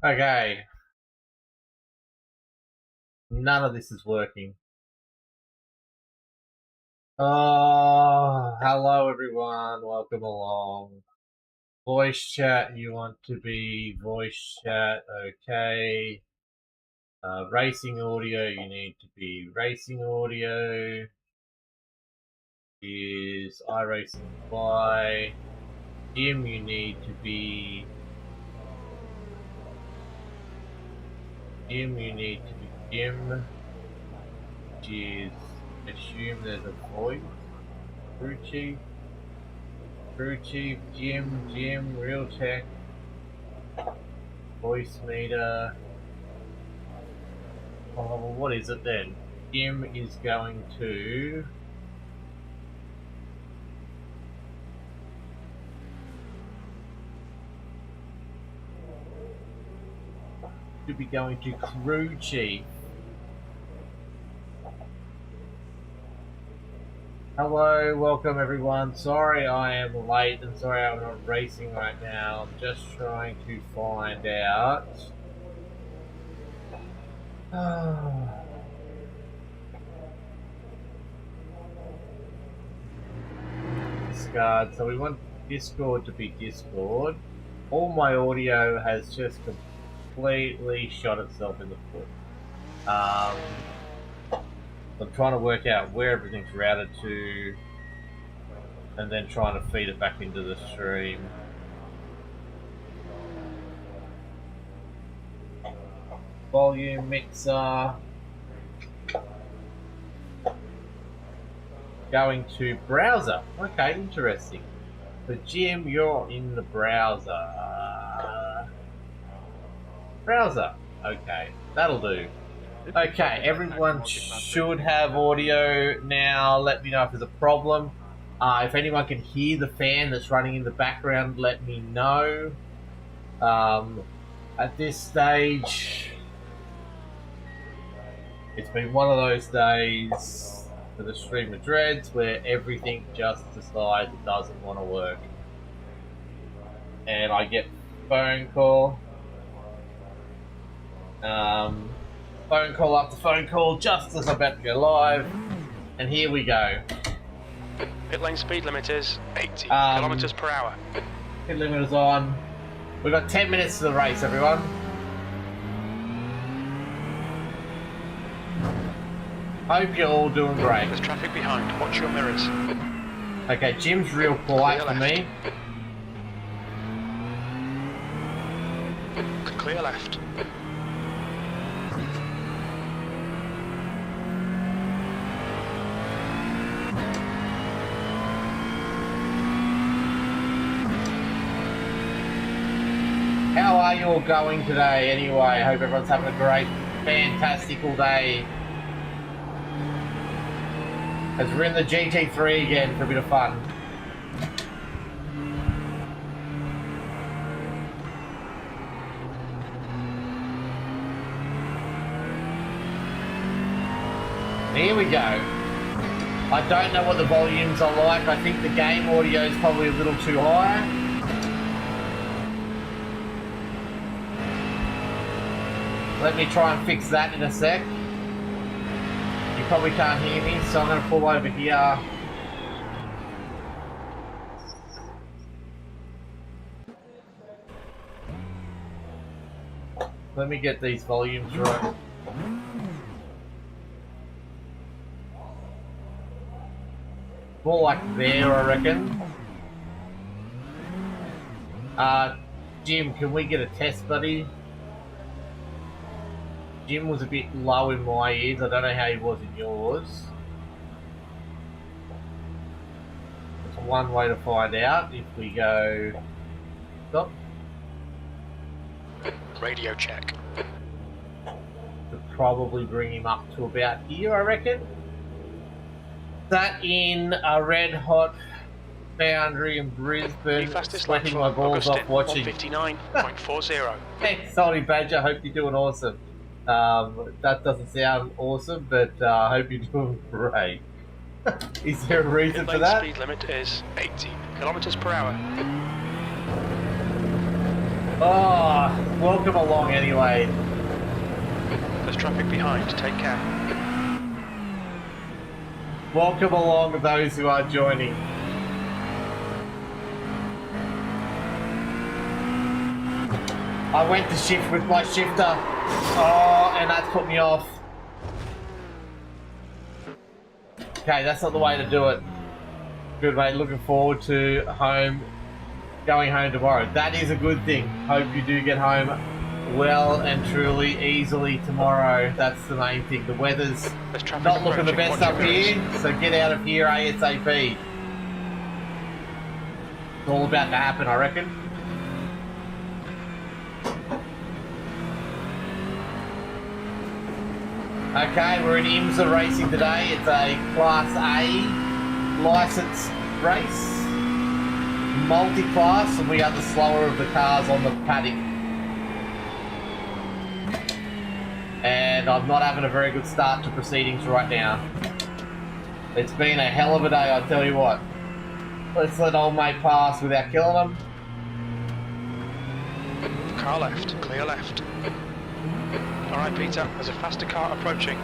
Okay. None of this is working. Oh, hello everyone. Welcome along. Voice chat, you want to be voice chat, okay. Racing audio, you need to be racing audio. Is iRacing Y. Jim, you need to be Jim, which is assume there's a voice. Crew chief, Jim, real tech, voice meter. Oh, well, what is it then? Jim is going to be going to crew chief. Hello, welcome everyone. Sorry I am late and sorry I'm not racing right now. I'm just trying to find out. Discard. So we want Discord to be Discord. All my audio has just completely shot itself in the foot. I'm trying to work out where everything's routed to and then trying to feed it back into the stream. Volume mixer. Going to browser. Okay, interesting. So Jim, you're in the browser. Browser. Okay, that'll do. Okay, everyone should have audio now. Let me know if there's a problem. If anyone can hear the fan that's running in the background, let me know. At this stage, it's been one of those days for the stream of dreads where everything just decides it doesn't want to work. And I get phone call. Phone call after phone call just as I'm about to go live, and here we go. Pit lane speed limit is 80 kilometers per hour. Pit limit is on. We've got 10 minutes to the race, everyone. Hope you're all doing great. There's traffic behind. Watch your mirrors. Okay, Jim's real quiet for me. Clear left. How are you all going today anyway? Hope everyone's having a great, fantastical day. As we're in the GT3 again for a bit of fun. Here we go. I don't know what the volumes are like. I think the game audio is probably a little too high. Let me try and fix that in a sec. You probably can't hear me, so I'm going to pull over here. Let me get these volumes right. More like there, I reckon. Jim, can we get a test, buddy? Jim was a bit low in my ears. I don't know how he was in yours. It's one way to find out. If we go... Stop. Radio check. Could probably bring him up to about here, I reckon. That in a red hot boundary in Brisbane. Sweating my balls off watching. 159.40. Hey, Salty Badger, hope you're doing awesome. That doesn't sound awesome, but I hope you're doing great. Is there a reason for that? The speed limit is 80 kilometers per hour. Oh, welcome along anyway. There's traffic behind, take care. Welcome along those who are joining. I went to shift with my shifter. Oh, and that's put me off. Okay, that's not the way to do it. Good, mate. Looking forward to going home tomorrow. That is a good thing. Hope you do get home well and truly easily tomorrow. That's the main thing. The weather's not looking the best up here, so get out of here ASAP. It's all about to happen, I reckon. Okay, we're in IMSA racing today. It's a Class A licensed race. Multi-class, and we are the slower of the cars on the paddock. And I'm not having a very good start to proceedings right now. It's been a hell of a day, I'll tell you what. Let's let old mate pass without killing him. Car left, clear left. Alright Peter, there's a faster car approaching.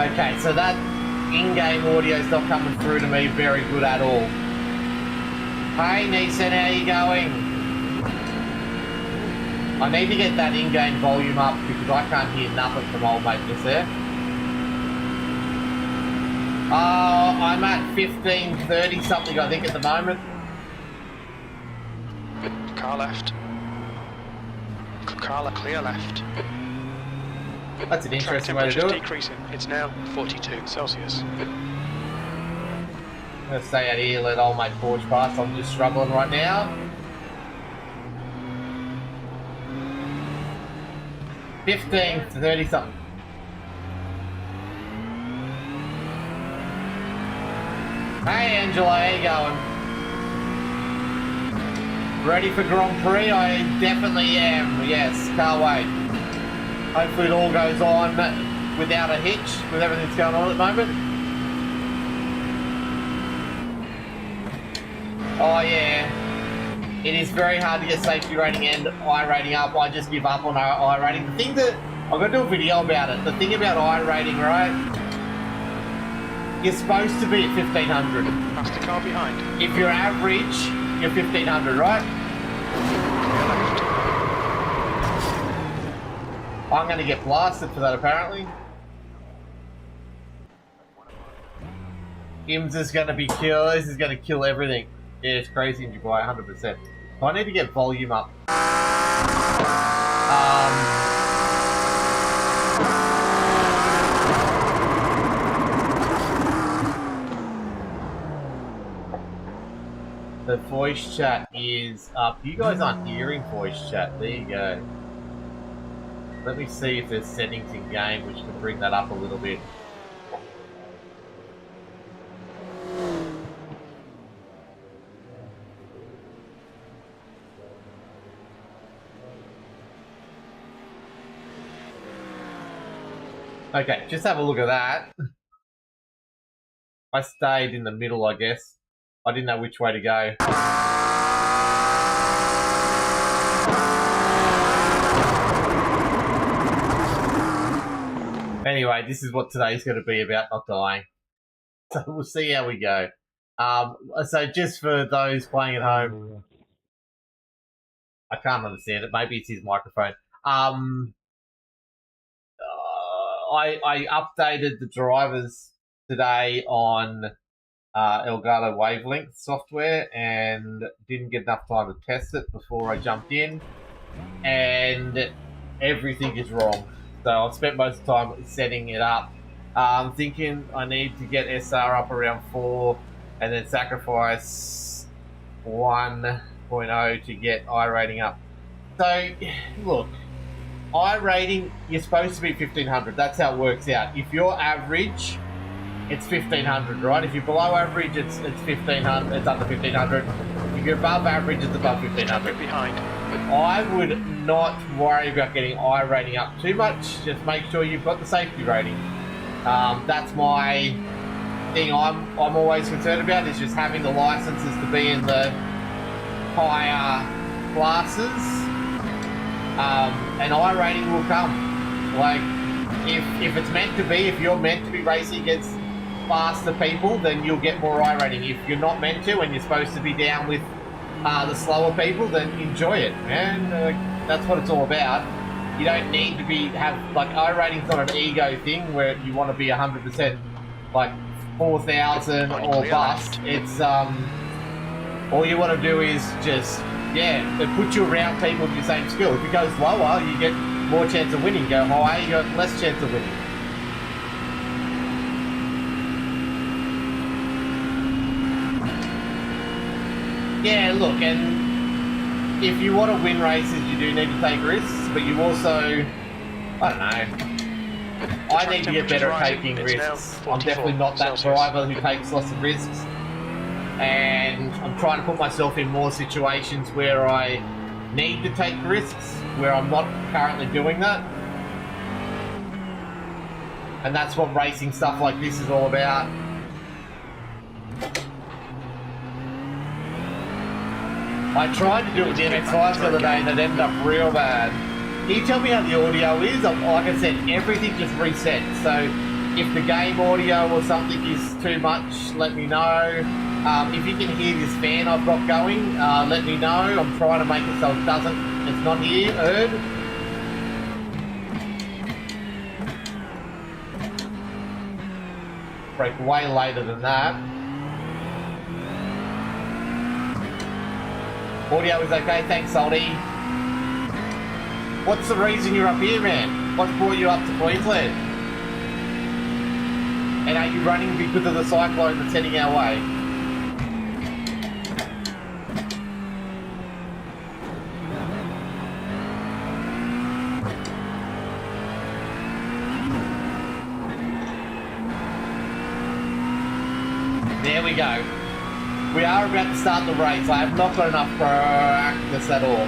Okay, so that in-game audio is not coming through to me very good at all. Hey Nissan, how you going? I need to get that in-game volume up because I can't hear nothing from old mate just there. I'm at 15:30 something I think at the moment. Car left. Car clear left. That's an interesting way to do it. Decreasing. It's now 42 Celsius. I'm going to stay out here, let old mate forge past. I'm just struggling right now. 15:30 something. Hey Angela, how you going? Ready for Grand Prix? I definitely am, yes, can't wait. Hopefully it all goes on without a hitch, with everything that's going on at the moment. Oh yeah, it is very hard to get safety rating and iRating up. I just give up on iRating. The thing that, I'm going to do a video about it. The thing about iRating, right, you're supposed to be at 1500. Faster car behind. If you're average, you're 1500, right? I'm going to get blasted for that, apparently. IMSA's going to be killed. This is going to kill everything. Yeah, it's crazy in Dubai, 100%. So I need to get volume up. The voice chat is up. You guys aren't hearing voice chat. There you go. Let me see if there's settings in game which can bring that up a little bit. Okay, just have a look at that. I stayed in the middle, I guess. I didn't know which way to go. Anyway, this is what today's going to be about, not dying. So we'll see how we go. So just for those playing at home, I can't understand it. Maybe it's his microphone. I updated the drivers today on Elgato Wavelength software and didn't get enough time to test it before I jumped in, and everything is wrong. So I've spent most of the time setting it up. I'm thinking I need to get SR up around 4 and then sacrifice 1.0 to get iRating up. So look, iRating, you're supposed to be 1500. That's how it works out. If you're average, it's 1500, right? If you're below average, it's 1500. It's under 1500. If you're above average, it's above 1500. Behind. I would not worry about getting iRating up too much. Just make sure you've got the safety rating. That's my thing. I'm always concerned about is just having the licenses to be in the higher classes, and iRating will come. Like, if it's meant to be, if you're meant to be racing against faster people, then you'll get more iRating. If you're not meant to and you're supposed to be down with the slower people, then enjoy it, man. That's what it's all about. You don't need to like, iRating's not an ego thing where you want to be 100% like 4,000 or bust. It's all you want to do is just, it puts you around people with your same skill. If it goes lower, you get more chance of winning. Go higher, you got less chance of winning. Yeah, look, and if you want to win races, you do need to take risks, but you also, I don't know, I need to get better at taking risks. I'm definitely not that driver who takes lots of risks, and I'm trying to put myself in more situations where I need to take risks, where I'm not currently doing that. And that's what racing stuff like this is all about. I tried to do it with the MX-5s the other day and it ended up real bad. Can you tell me how the audio is? Like I said, everything just reset. So if the game audio or something is too much, let me know. If you can hear this fan I've got going, let me know. I'm trying to make it so it's not heard. Break way later than that. Audio is okay, thanks, Salty. What's the reason you're up here, man? What's brought you up to Queensland? And are you running because of the cyclone that's heading our way? There we go. We are about to start the race. I have not got enough practice at all.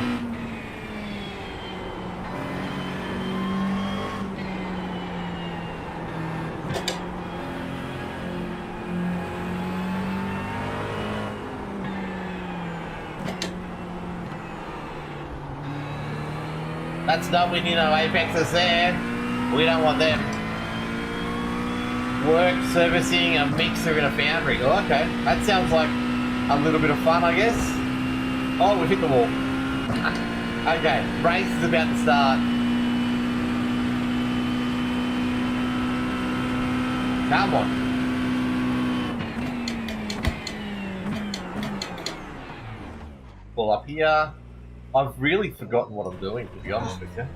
That's not when you know Apex is there. We don't want them. Work servicing a mixer in a foundry. Oh, okay. That sounds like a little bit of fun, I guess. Oh, we've hit the wall. Okay, race is about to start. Come on. Pull up here. I've really forgotten what I'm doing, to be honest with you.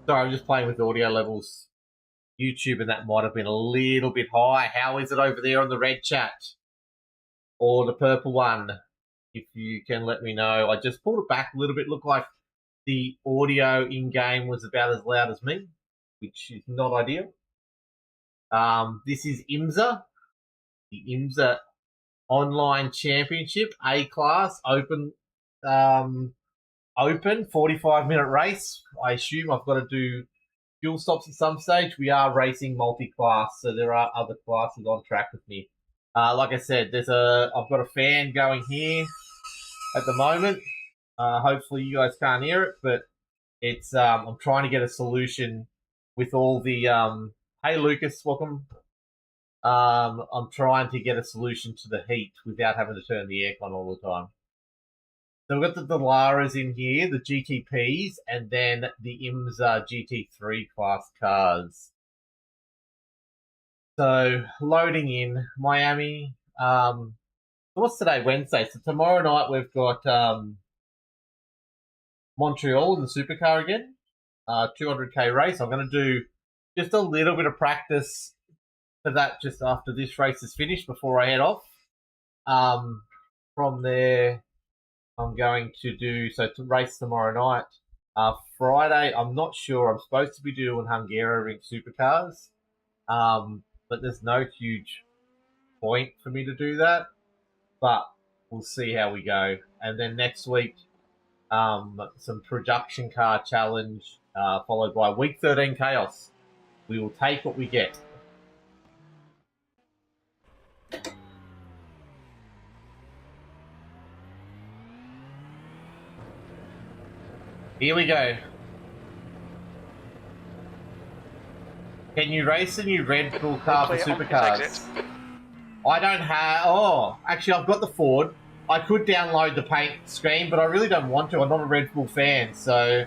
Sorry, I'm just playing with audio levels. YouTube, and that might have been a little bit high. How is it over there on the red chat? Or the purple one? If you can let me know. I just pulled it back a little bit. Looked like the audio in-game was about as loud as me, which is not ideal. This is IMSA. The IMSA Online Championship, A-Class, open 45-minute race. I assume I've got to do fuel stops at some stage. We are racing multi-class, so there are other classes on track with me. Like I said, I've got a fan going here at the moment. Hopefully you guys can't hear it, but it's I'm trying to get a solution with all the hey Lucas, welcome. I'm trying to get a solution to the heat without having to turn the aircon all the time. So we've got the Delaras in here, the GTPs, and then the IMSA GT3 class cars. So loading in Miami. What's today? Wednesday. So tomorrow night we've got Montreal in the supercar again. 200k race. I'm going to do just a little bit of practice for that just after this race is finished before I head off. From there, I'm going to do, to race tomorrow night. Friday, I'm not sure. I'm supposed to be doing Hungaroring supercars, but there's no huge point for me to do that. But we'll see how we go. And then next week, some production car challenge, followed by week 13 chaos. We will take what we get. Here we go. Can you race a new Red Bull car for supercars? I don't have... Oh, actually, I've got the Ford. I could download the paint scheme, but I really don't want to. I'm not a Red Bull fan, so...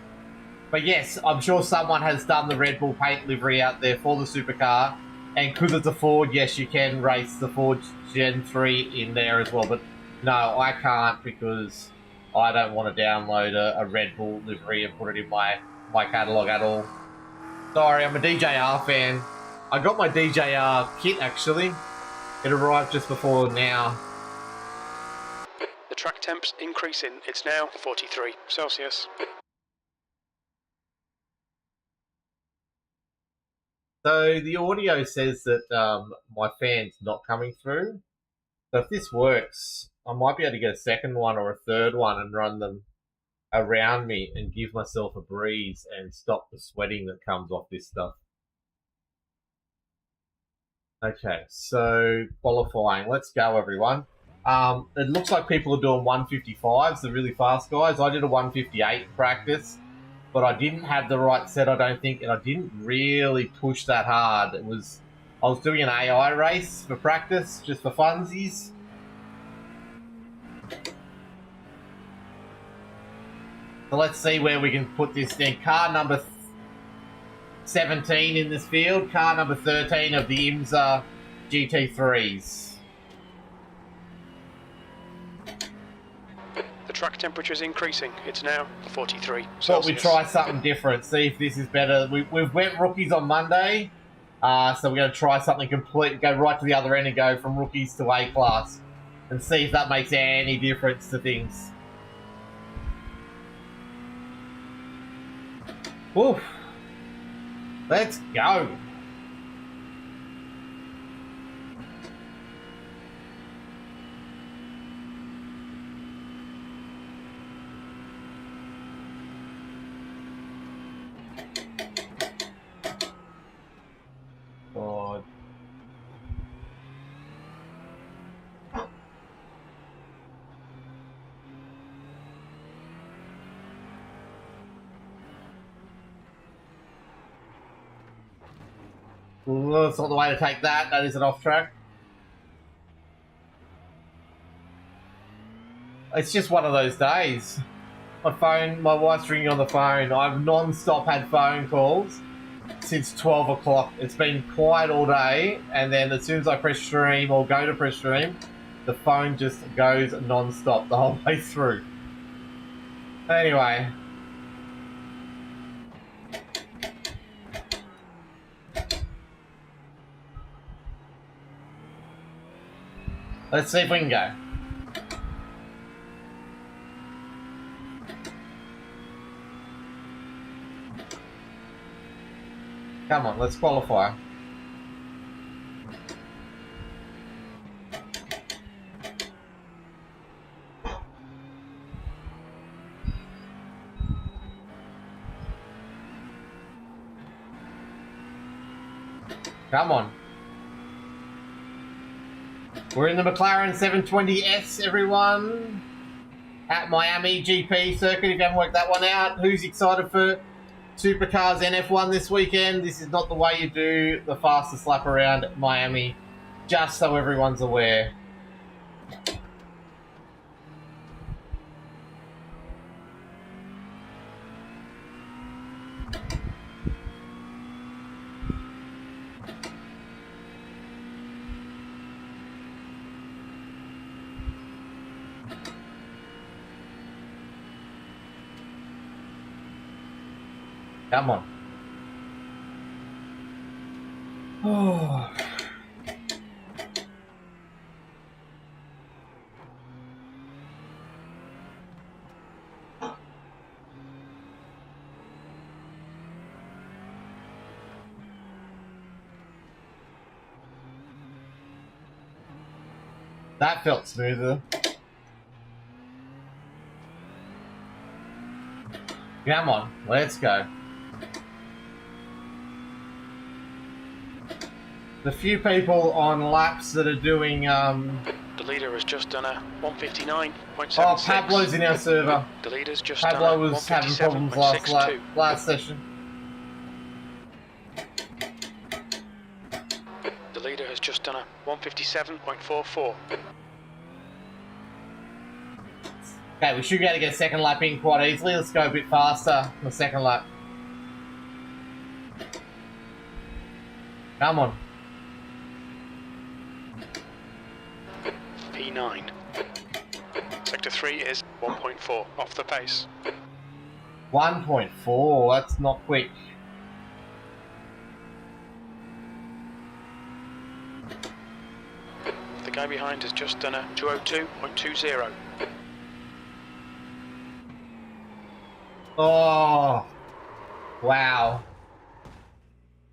But yes, I'm sure someone has done the Red Bull paint livery out there for the supercar. And because it's a Ford, yes, you can race the Ford Gen 3 in there as well. But no, I can't because I don't want to download a Red Bull livery and put it in my catalogue at all. Sorry, I'm a DJR fan. I got my DJR kit, actually. It arrived just before now. The track temp's increasing. It's now 43 Celsius. So the audio says that my fan's not coming through. So if this works, I might be able to get a second one or a third one and run them around me and give myself a breeze and stop the sweating that comes off this stuff. Okay, so qualifying. Let's go, everyone. It looks like people are doing 155s, the really fast guys. I did a 158 in practice, but I didn't have the right set, I don't think, and I didn't really push that hard. I was doing an AI race for practice, just for funsies. So let's see where we can put this thing. Car number 17 in this field, car number 13 of the IMSA GT3s. The track temperature is increasing. It's now 43 Celsius. Thought we'd try something different, see if this is better. We've went rookies on Monday, so we're going to try something complete, go right to the other end and go from rookies to A class and see if that makes any difference to things. Oof. Let's go. God. Well, that's not the way to take that. That is an off track. It's just one of those days. My wife's ringing on the phone. I've non-stop had phone calls since 12 o'clock. It's been quiet all day, and then as soon as I press stream or go to press stream, the phone just goes non-stop the whole way through. Anyway. Let's see if we can go. Come on, let's qualify. Come on. We're in the McLaren 720S, everyone. At Miami GP circuit, if you haven't worked that one out. Who's excited for Supercars NF1 this weekend? This is not the way you do the fastest lap around Miami, just so everyone's aware. Come on. Oh. That felt smoother. Come on, let's go. The few people on laps that are doing The leader has just done a 159.76. Oh, Pablo's in our server. The leader's just Pablo done a was having problems last session. The leader has just done a 157.44. Okay, we should be able to get a second lap in quite easily. Let's go a bit faster on the second lap. Come on. P9. Sector 3 is 1.4 off the pace. 1.4, that's not quick. The guy behind has just done a 202.20. Oh, wow.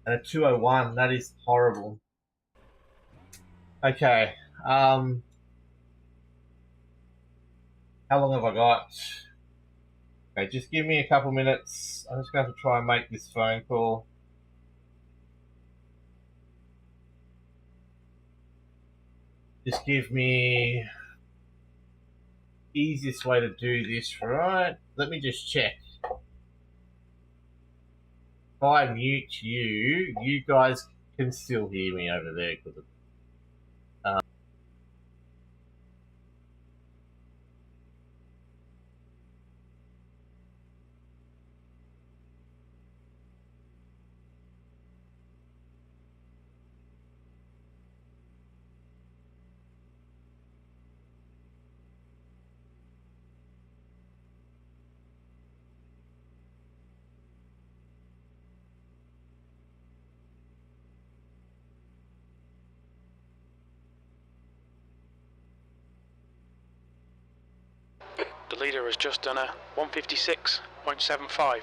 And a 201, that is horrible. Okay, how long have I got? Okay, just give me a couple minutes. I'm just going to try and make this phone call. Just give me easiest way to do this, right? Let me just check. If I mute you, you guys can still hear me over there. The leader has just done a 156.75.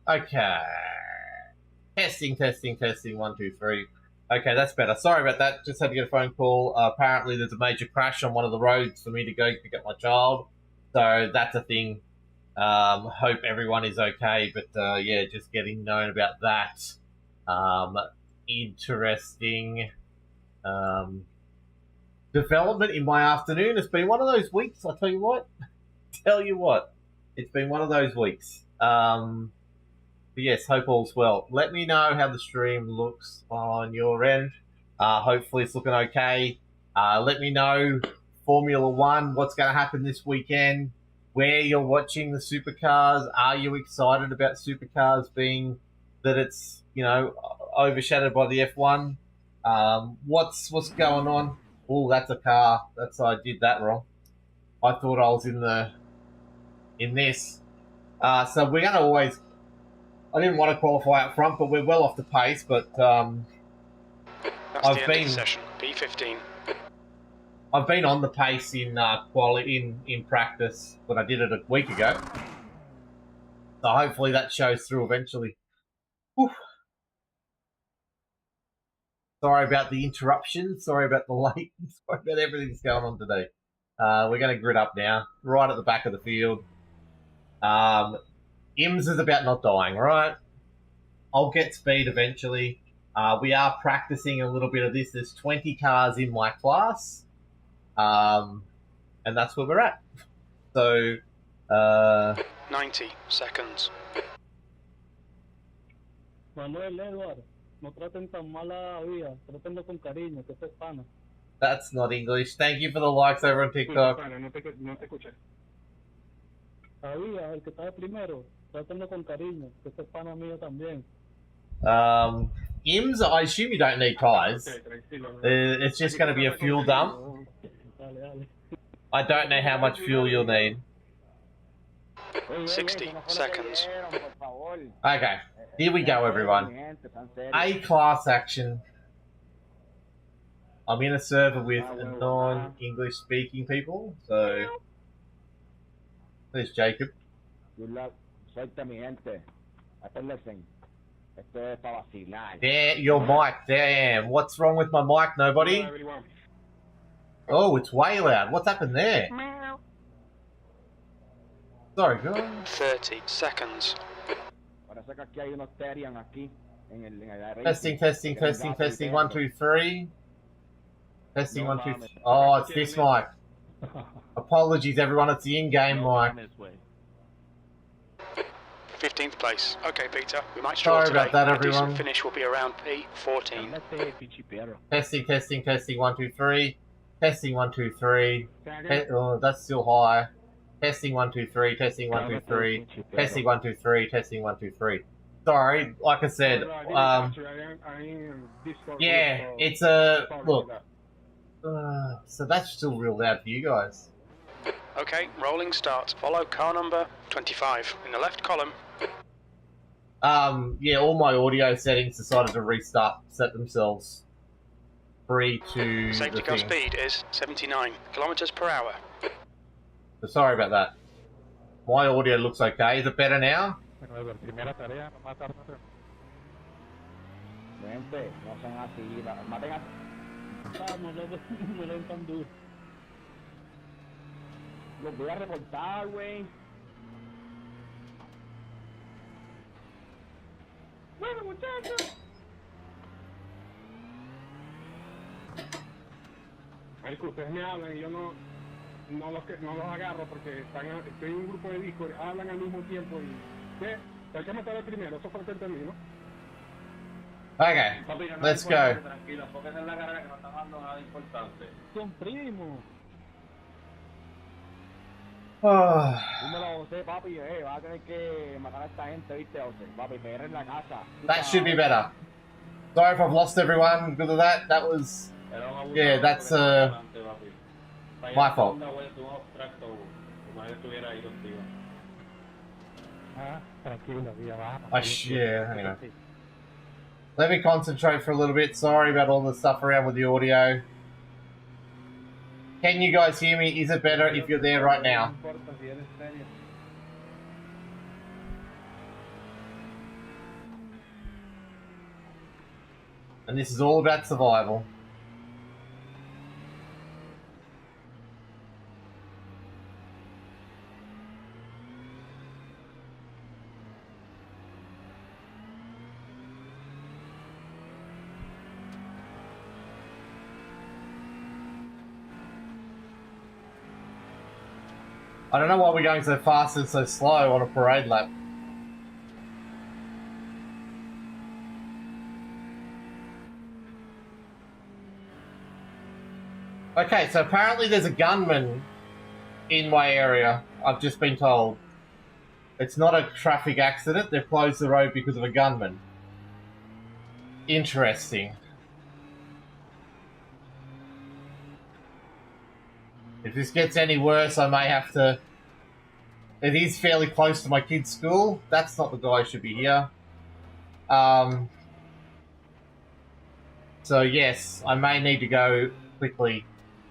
Okay. Testing, 1, 2, 3. Okay, that's better. Sorry about that. Just had to get a phone call. Apparently there's a major crash on one of the roads for me to go pick up my child. So that's a thing. Hope everyone is okay. But yeah, just getting known about that. Interesting development in my afternoon. It's been one of those weeks, I tell you what. It's been one of those weeks. But yes, hope all's well. Let me know how the stream looks on your end. Hopefully it's looking okay. Let me know, Formula One, what's going to happen this weekend, where you're watching the supercars. Are you excited about supercars being that it's, you know, overshadowed by the F1? What's going on? Oh, that's a car. I did that wrong. I thought I was in this. So we're going to always... I didn't want to qualify up front, but we're well off the pace. But I've been session P15. I've been on the pace in in practice, but I did it a week ago. So hopefully that shows through eventually. Whew. Sorry about the interruption. Sorry about the late. Sorry about everything that's going on today. We're going to grid up now, right at the back of the field. IMSA is about not dying, right? I'll get speed eventually. We are practicing a little bit of this. There's 20 cars in my class, and that's where we're at. So, 90 seconds. Manuel, Edward, no traten tan mal a Vía, tratenlo con cariño, que es hispana. That's not English. Thank you for the likes over on TikTok. No te escuché. A Vía, el que estaba primero, tratenlo con cariño, que es hispana mío también. IMSA, I assume you don't need tyres. It's just going to be a fuel dump. I don't know how much fuel you'll need. 60 seconds. Okay, here we go, everyone. A-class action. I'm in a server with non-English speaking people, so there's Jacob. There, your mic. Damn, what's wrong with my mic? Nobody? Oh, it's way loud. What's happened there? Sorry, go on. 30 seconds. Testing, testing, testing, testing. 1, 2, 3. Testing, 1, 2, 3. Oh, it's this mic. Apologies, everyone. It's the in-game mic. 15th place. Okay, Peter. We might struggle Sorry today. about that, A everyone. decent finish will be around P14. Testing, testing, testing. 1, 2, 3. Testing, 1, 2, 3. Oh, that's still high. Testing, 1, 2, 3. Testing, 1, 2, 3. Testing, 1, 2, 3. Testing, 1, 2, 3. Sorry, like I said, yeah, it's a look. So that's still real loud for you guys. Okay, rolling start. Follow car number 25 in the left column. Yeah, all my audio settings decided to set themselves free to Safety car speed is 79 kilometers per hour. So sorry about that. My audio looks okay. Is it better now? Los voy a reportar, güey. Bueno, muchachos. Marico, ustedes me hablan y yo no los agarro porque estoy en un grupo de Discord, hablan al mismo tiempo y... ¿Qué? Hay que matar al primero, eso fue lo que entendí, ¿no? Okay, let's go. Tranquilo, póquense en la carrera que no están dando nada importante. Son primos. That José, papi, vas a tener que matar a esta gente, ¿viste, José? Papi, PR en la casa. should be better. Sorry if I've lost everyone because of that. That was... Yeah, that's my fault. Yeah, hang on. Let me concentrate for a little bit. Sorry about all the stuff around with the audio. Can you guys hear me? Is it better if you're there right now? And this is all about survival. I don't know why we're going so fast and so slow on a parade lap. Okay, so apparently there's a gunman in my area, I've just been told. It's not a traffic accident, they've closed the road because of a gunman. Interesting. If this gets any worse, I may have to... It is fairly close to my kid's school. That's not the guy who should be here. So yes, I may need to go quickly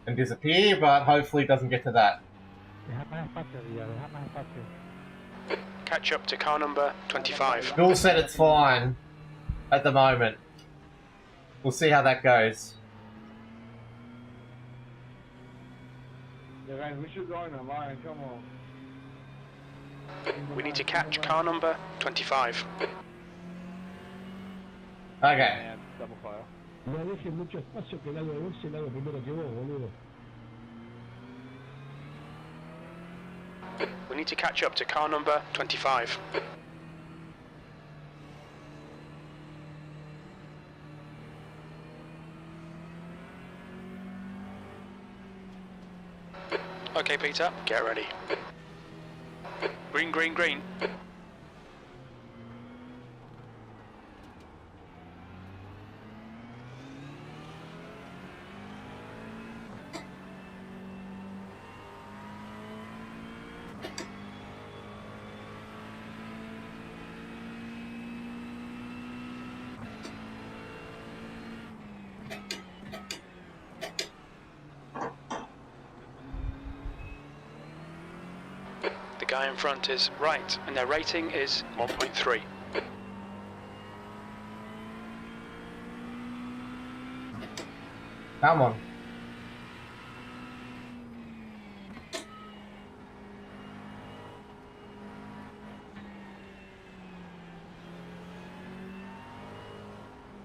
and disappear, but hopefully it doesn't get to that. Catch up to car number 25. School said it's fine at the moment. We'll see how that goes. Yeah, guys, we should go in a line, come on. We need to catch car number 25. Okay. No deje mucho espacio que el lado de vos y el lado primero que vos, boludo. We need to catch up to car number 25. Okay, Peter, get ready. Green, green, green. guy in front is right, and their rating is 1.3. Come on.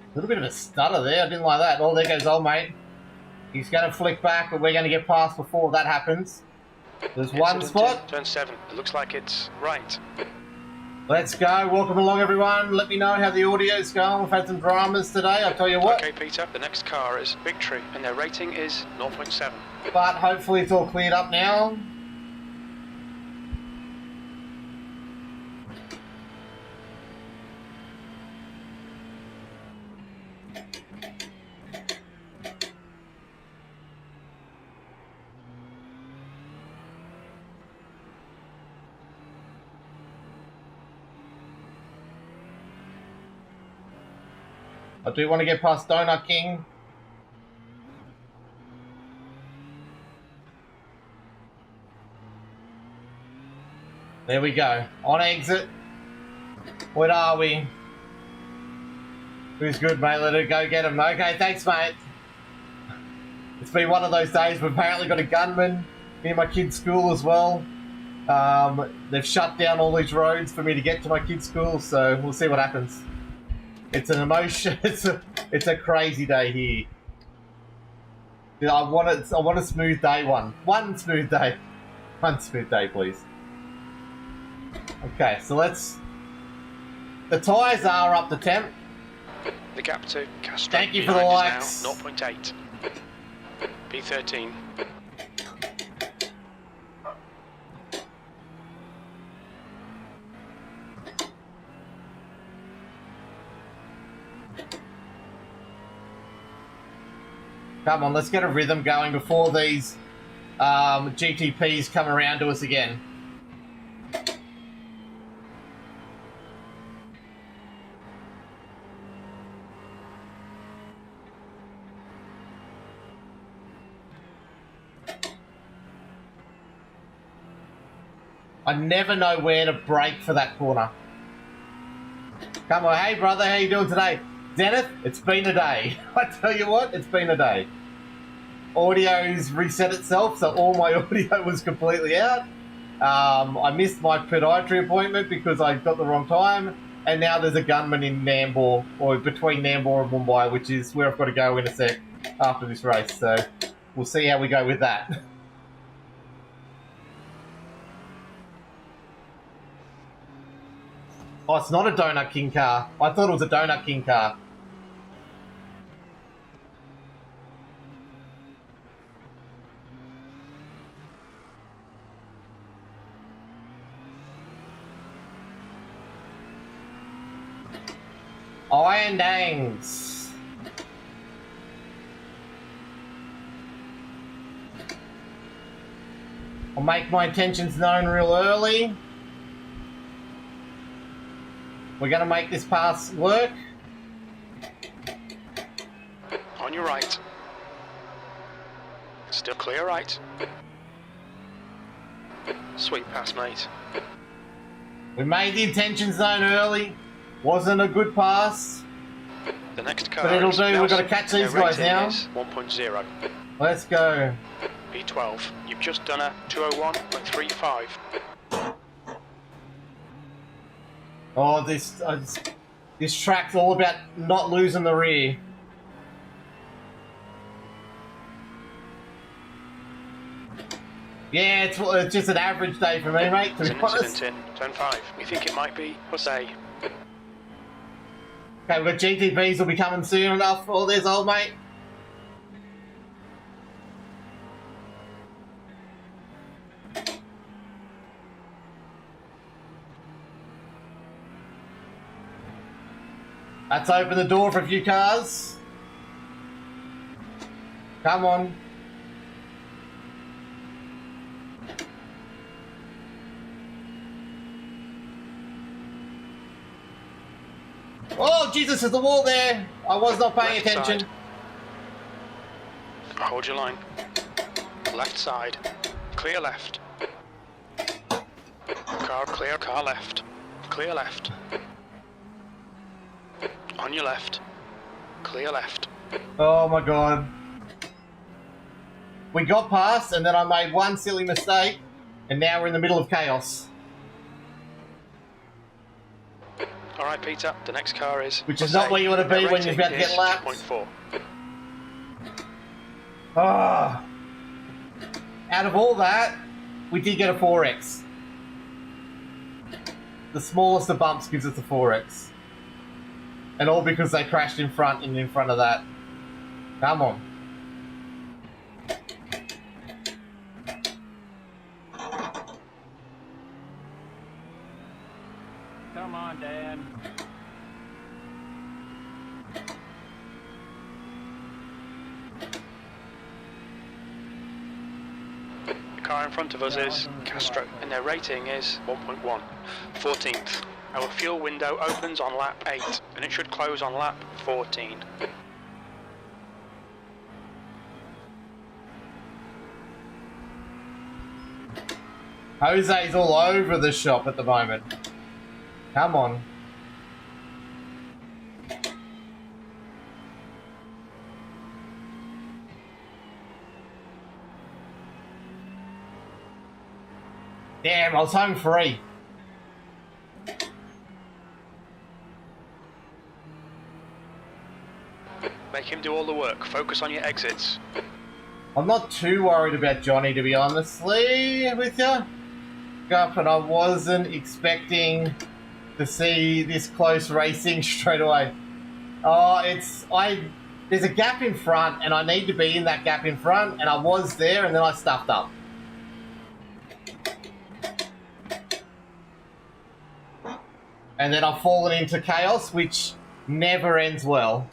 A little bit of a stutter there. I didn't like that. Oh, there goes old mate. He's going to flick back, but we're going to get past before that happens. There's one spot. Turn 7. It looks like it's right. Let's go. Welcome along, everyone. Let me know how the audio's going. We've had some dramas today. I'll tell you what. Okay, Peter. The next car is Victory, and their rating is 0.7. But hopefully it's all cleared up now. I do want to get past Donut King. There we go. On exit. What are we? Who's good, mate? Let it go get him. Okay, thanks, mate. It's been one of those days. We've apparently got a gunman near my kid's school as well. They've shut down all these roads for me to get to my kid's school, so we'll see what happens. It's an emotion. It's a crazy day here. I want a smooth day. One smooth day. One smooth day, please. Okay, so the tyres are up to temp. The gap to Castro. Thank you for the likes. Now 0.8. P13. Come on, let's get a rhythm going before these GTPs come around to us again. I never know where to brake for that corner. Come on, hey brother, how you doing today? Zenith, it's been a day. I tell you what, it's been a day. Audio's reset itself, so all my audio was completely out. I missed my podiatry appointment because I got the wrong time, and now there's a gunman in Nambour, or between Nambour and Mumbai, which is where I've got to go in a sec after this race, so we'll see how we go with that. Oh, it's not a Donut King car. I thought it was a Donut King car. Iron Dangs. I'll make my intentions known real early. We're going to make this pass work. On your right. Still clear right. Sweet pass, mate. We made the intentions known early. Wasn't a good pass. The next car, but it'll do. We've got to catch these guys now. 1.0. Let's go. P12. You've just done a 201.35. Oh, this track's all about not losing the rear. Yeah, it's just an average day for me, mate, to be honest. In turn 5. We think it might be Jose. Okay, we've got GTPs will be coming soon enough. Oh, there's old mate. That's opened the door for a few cars. Come on. Oh, Jesus, there's a wall there. I was not paying attention. Hold your line. Left side. Clear left. Car clear, car left. Clear left. On your left. Clear left. Oh my god. We got past and then I made one silly mistake and now we're in the middle of chaos. Alright Peter, the next car is... Which is not where you want to be when you're about to get lapped. 2.4. Ah. Out of all that, we did get a 4X. The smallest of bumps gives us a 4X. And all because they crashed in front and in front of that. Come on. Come on, Dan. The car in front of us is Castro, and their rating is 1.1. 14th. Our fuel window opens on lap 8, and it should close on lap 14. Jose's all over the shop at the moment. Come on. Damn, I was home free. Make him do all the work. Focus on your exits. I'm not too worried about Johnny, to be honestly with you. And I wasn't expecting to see this close racing straight away. Oh, there's a gap in front and I need to be in that gap in front and I was there and then I stuffed up. And then I've fallen into chaos, which never ends well.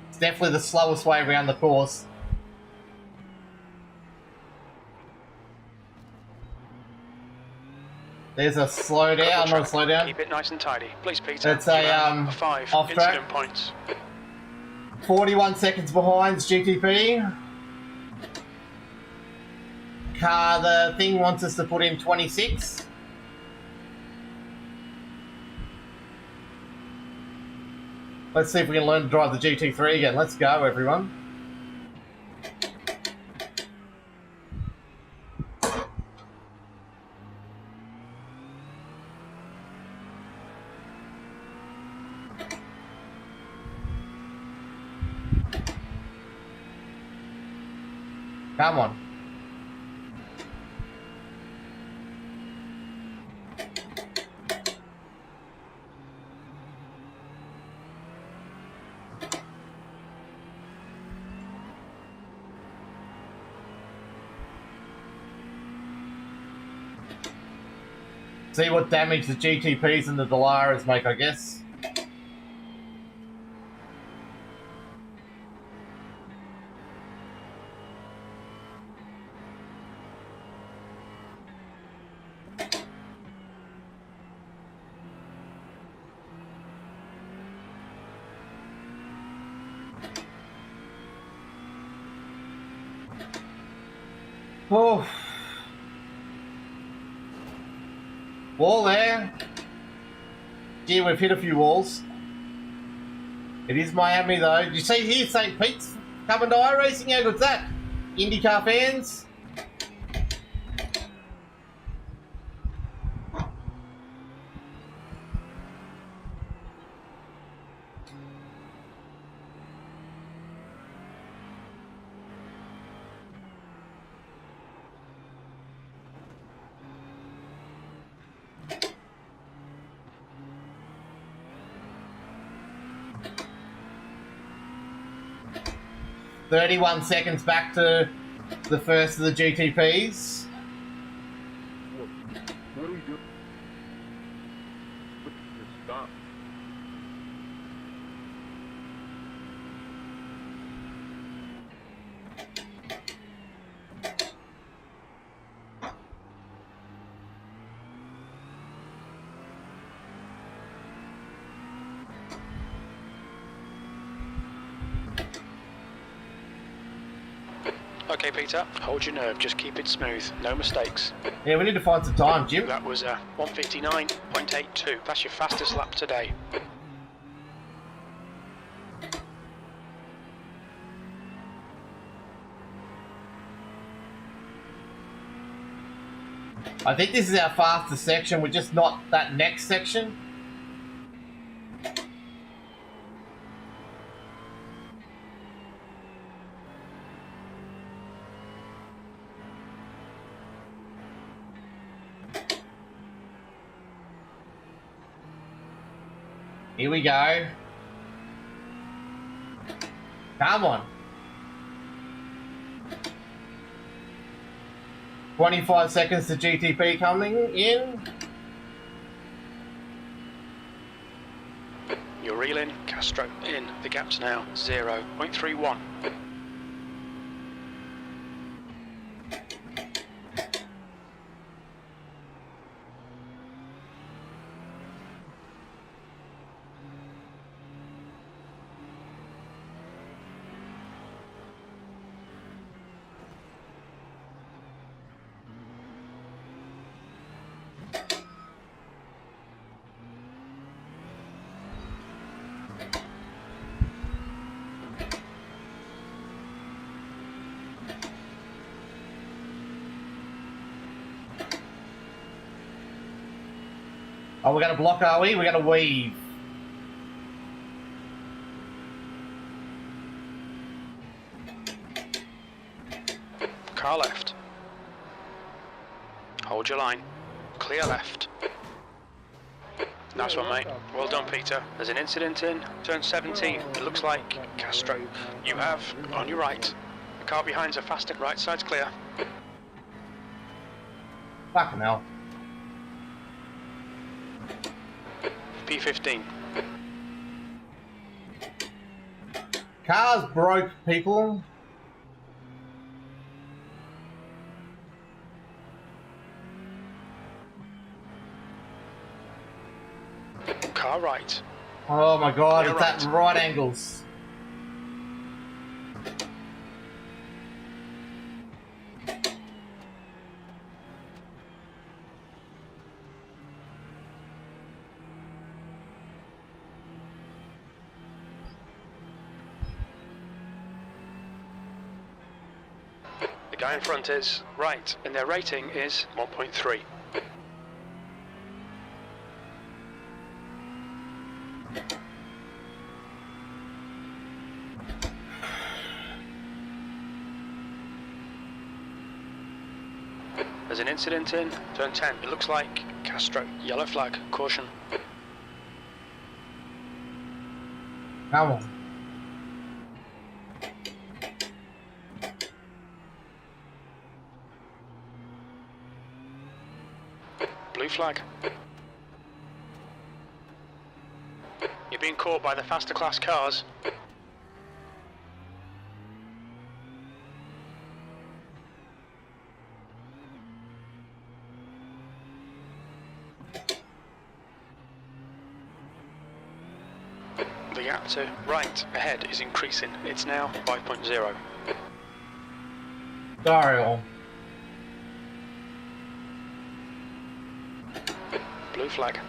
It's definitely the slowest way around the course. There's a slow down, not a slow down. Keep it nice and tidy. Please, Peter. It's a 5 off track. incident points. 41 seconds behind GTP. Car, the thing wants us to put in 26. Let's see if we can learn to drive the GT3 again. Let's go, everyone. Come on. See what damage the GTPs and the Delaras make, I guess. Oh. Wall there. Gee, we've hit a few walls. It is Miami though. Did you see here St. Pete's coming to iRacing? How good's that? IndyCar fans? "31 seconds back to the first of the GTPs. What do you do? Stop. Okay, Peter, hold your nerve, just keep it smooth, no mistakes. Yeah, we need to find some time, Jim. That was 1:59.82. That's your fastest lap today. I think this is our fastest section. We're just not that next section. Here we go. Come on. 25 seconds to GTP coming in. You're reeling, Castro in. The gap's now 0.31. Oh, we're going to block, are we? We're going to weave. Car left. Hold your line. Clear left. Nice one, mate. Well done, Peter. There's an incident in turn 17. It looks like Castro. You have, on your right, the car behind's a faster. Right side's clear. Fucking hell. P15. Cars broke, people. Car right. Oh my god, You're it's at right angles. The guy in front is right, and their rating is 1.3. There's an incident in turn 10. It looks like Castro. Yellow flag. Caution. Come on. Blue flag. You're being caught by the faster class cars. The gap to right ahead is increasing. It's now 5.0. Sorry, all. Blue flag.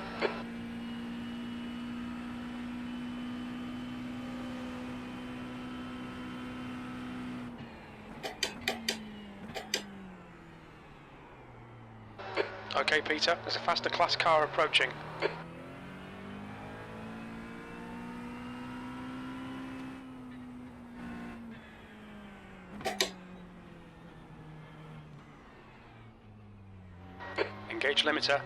Okay, Peter, there's a faster class car approaching. Engage limiter.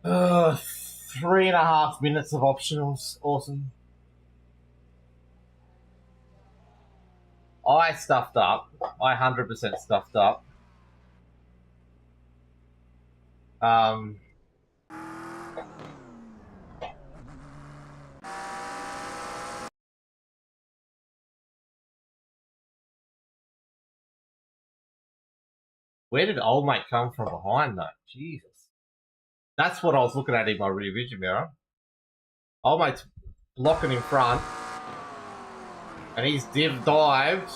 Ugh, 3.5 minutes of optionals. Awesome. I stuffed up. I 100% stuffed up. Where did old mate come from behind though? Jesus. That's what I was looking at in my rear vision mirror. Old mate's blocking in front. And he's dived.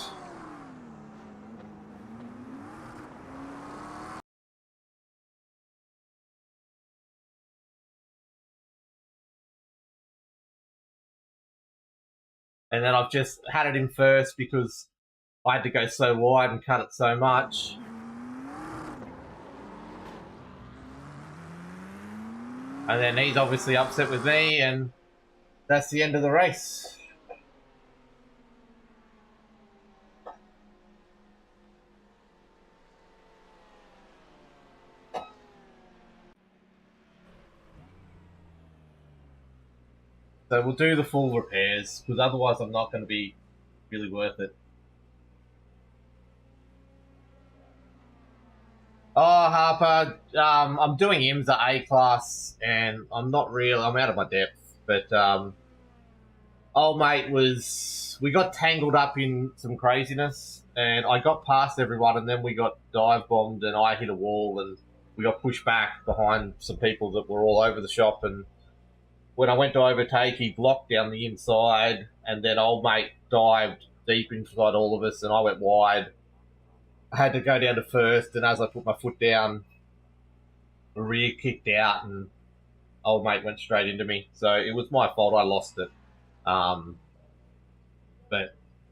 And then I've just had it in first because I had to go so wide and cut it so much. And then he's obviously upset with me, and that's the end of the race. So we'll do the full repairs, because otherwise I'm not going to be really worth it. Oh, Harper, I'm doing IMSA A-class, and I'm out of my depth, but old mate we got tangled up in some craziness, and I got past everyone, and then we got dive bombed, and I hit a wall, and we got pushed back behind some people that were all over the shop, and when I went to overtake, he blocked down the inside, and then old mate dived deep inside all of us, and I went wide. I had to go down to first, and as I put my foot down, the rear kicked out, and old mate went straight into me. So it was my fault. I lost it. But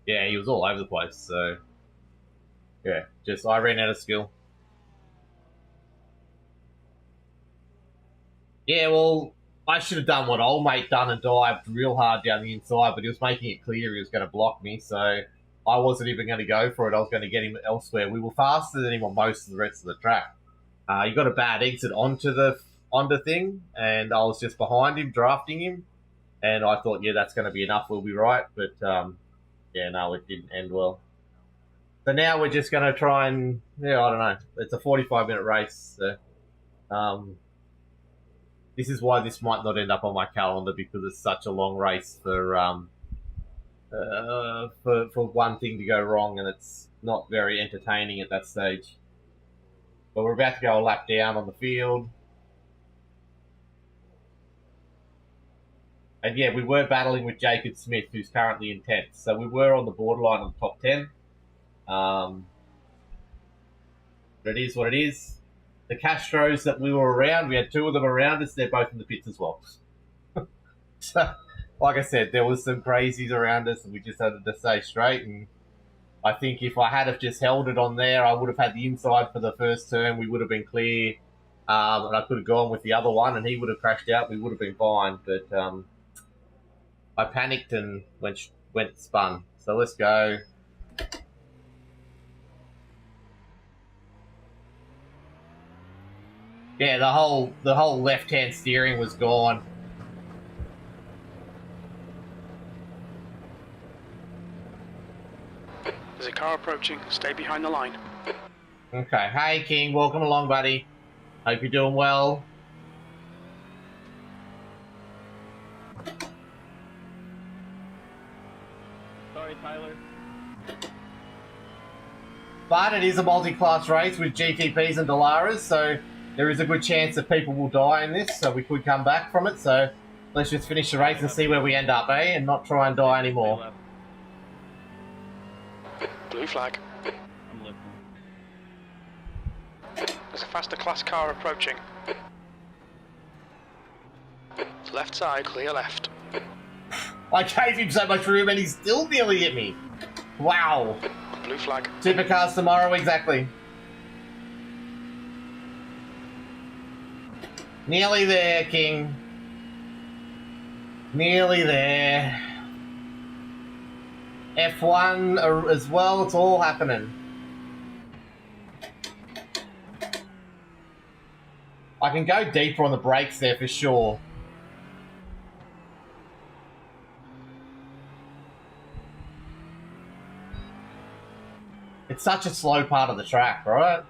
yeah, he was all over the place. So yeah, I ran out of skill. Yeah, well, I should have done what old mate done and dived real hard down the inside, but he was making it clear he was going to block me, so I wasn't even going to go for it. I was going to get him elsewhere. We were faster than him on most of the rest of the track. He got a bad exit onto thing, and I was just behind him, drafting him, and I thought, yeah, that's going to be enough. We'll be right, but yeah, no, it didn't end well. So now we're just going to try and, yeah, I don't know. It's a 45-minute race, so this is why this might not end up on my calendar, because it's such a long race for one thing to go wrong, and it's not very entertaining at that stage. But we're about to go a lap down on the field. And yeah, we were battling with Jacob Smith, who's currently in 10th. So we were on the borderline of the top 10. But it is what it is. The Castros that we were around, we had two of them around us. They're both in the pits as well. So, like I said, there was some crazies around us, and we just had to stay straight. And I think if I had have just held it on there, I would have had the inside for the first turn. We would have been clear, and I could have gone with the other one, and he would have crashed out. We would have been fine, but I panicked and went spun. So let's go. Yeah, the whole left-hand steering was gone. There's a car approaching. Stay behind the line. Okay. Hey, King. Welcome along, buddy. Hope you're doing well. Sorry, Tyler. But it is a multi-class race with GTPs and Dolaras, so there is a good chance that people will die in this, so we could come back from it. So let's just finish the race and see where we end up, eh? And not try and die anymore. Blue flag. I'm looking. There's a faster class car approaching. Left side, clear left. I gave him so much room and he still nearly hit me. Wow. Blue flag. Supercars tomorrow, exactly. Nearly there, King. Nearly there. F1 as well, it's all happening. I can go deeper on the brakes there for sure. It's such a slow part of the track, right?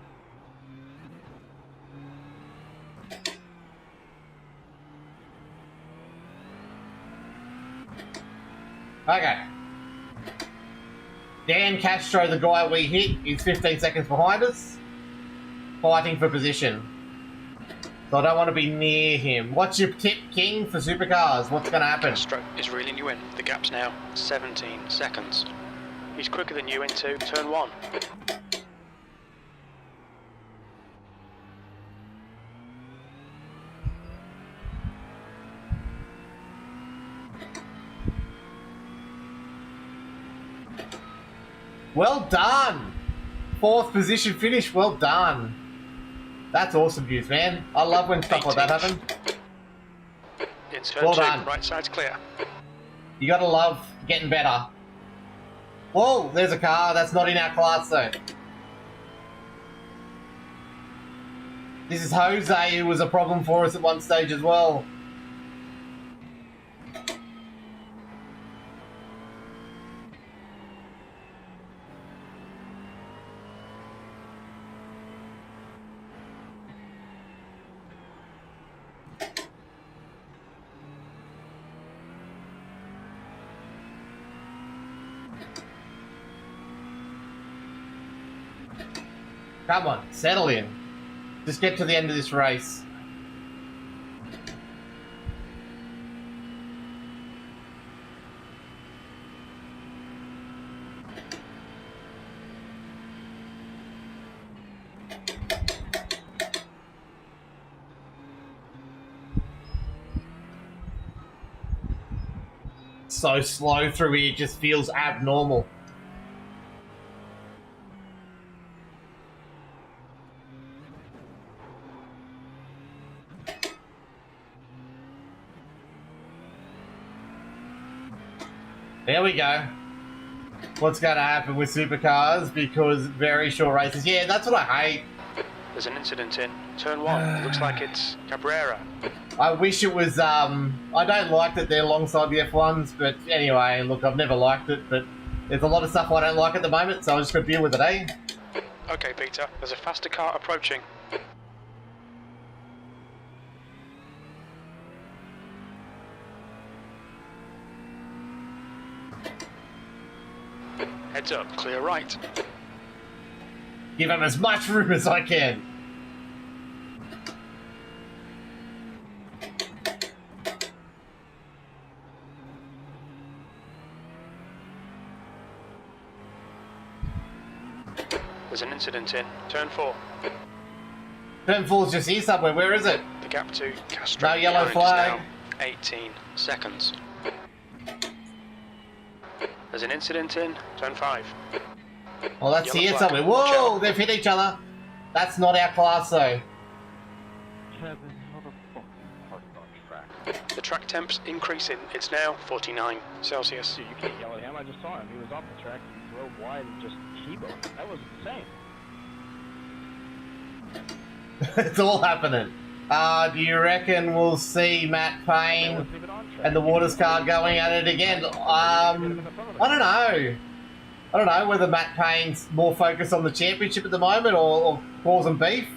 Okay. Dan Castro, the guy we hit, is 15 seconds behind us, fighting for position. So I don't want to be near him. What's your tip, King, for supercars? What's going to happen? Castro is reeling you in. The gap's now 17 seconds. He's quicker than you into turn 1. Well done! 4th position finish, well done. That's awesome news, man. I love when stuff like that happens. In turn Well 2, done. right side's clear. You gotta love getting better. Whoa, there's a car. That's not in our class, though. This is Jose, who was a problem for us at one stage as well. Come on, settle in. Just get to the end of this race. So slow through here, it just feels abnormal. There we go. What's going to happen with supercars? Because very short races. Yeah, that's what I hate. There's an incident in turn 1. It looks like it's Cabrera. I wish it was, I don't like that they're alongside the F1s, but anyway, look, I've never liked it, but there's a lot of stuff I don't like at the moment, so I'm just going to deal with it, eh? Okay, Peter, there's a faster car approaching. Heads up, clear right. Give him as much room as I can. There's an incident in turn 4. Turn 4's just here somewhere. Where is it? The gap to Castro. No yellow flag. Now 18 seconds. There's an incident in turn 5. Well, that's Yellow here flag. somewhere. Watch Whoa, out. they've hit each other. That's not our class, though. Kevin, how the fuck parked on track? The track temp's increasing. It's now 49 Celsius. Dude, you can't yell at him. I just saw him. He was off the track. He drove wide and just T-boned. That was insane. It's all happening. Do you reckon we'll see Matt Payne Wasn't even on track. and the Waters car going at it again? I don't know. I don't know whether Matt Payne's more focused on the championship at the moment or causing beef.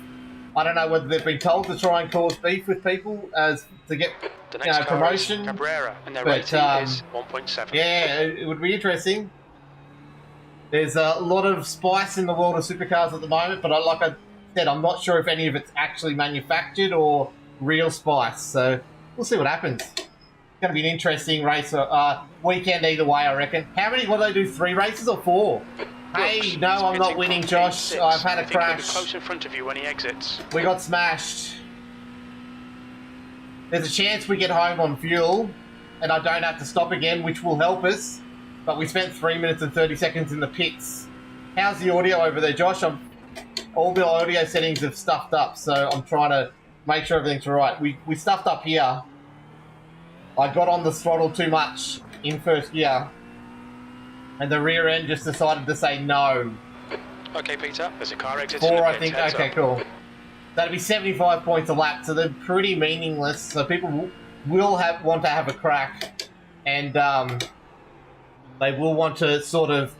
I don't know whether they've been told to try and cause beef with people as to get The next car promotion. is Cabrera, and their But, rating is 1.7. Yeah, it would be interesting. There's a lot of spice in the world of supercars at the moment, but like I said, I'm not sure if any of it's actually manufactured or real spice. So we'll see what happens. It's going to be an interesting race weekend either way, I reckon. How many? What do they do? 3 races or 4? Hey, Brooks, no, I'm not pitting winning, from Josh. P6. I've had a I think he'll be crash. close in front of you when he exits. We got smashed. There's a chance we get home on fuel, and I don't have to stop again, which will help us. But we spent 3 minutes and 30 seconds in the pits. How's the audio over there, Josh? All the audio settings have stuffed up, so I'm trying to make sure everything's right. We stuffed up here. I got on the throttle too much in first gear, and the rear end just decided to say no. Okay, Peter, there's a car exiting 4, the I pits. think. Heads Okay, up. cool. That'd be 75 points a lap, so they're pretty meaningless. So people will want to have a crack, and they will want to sort of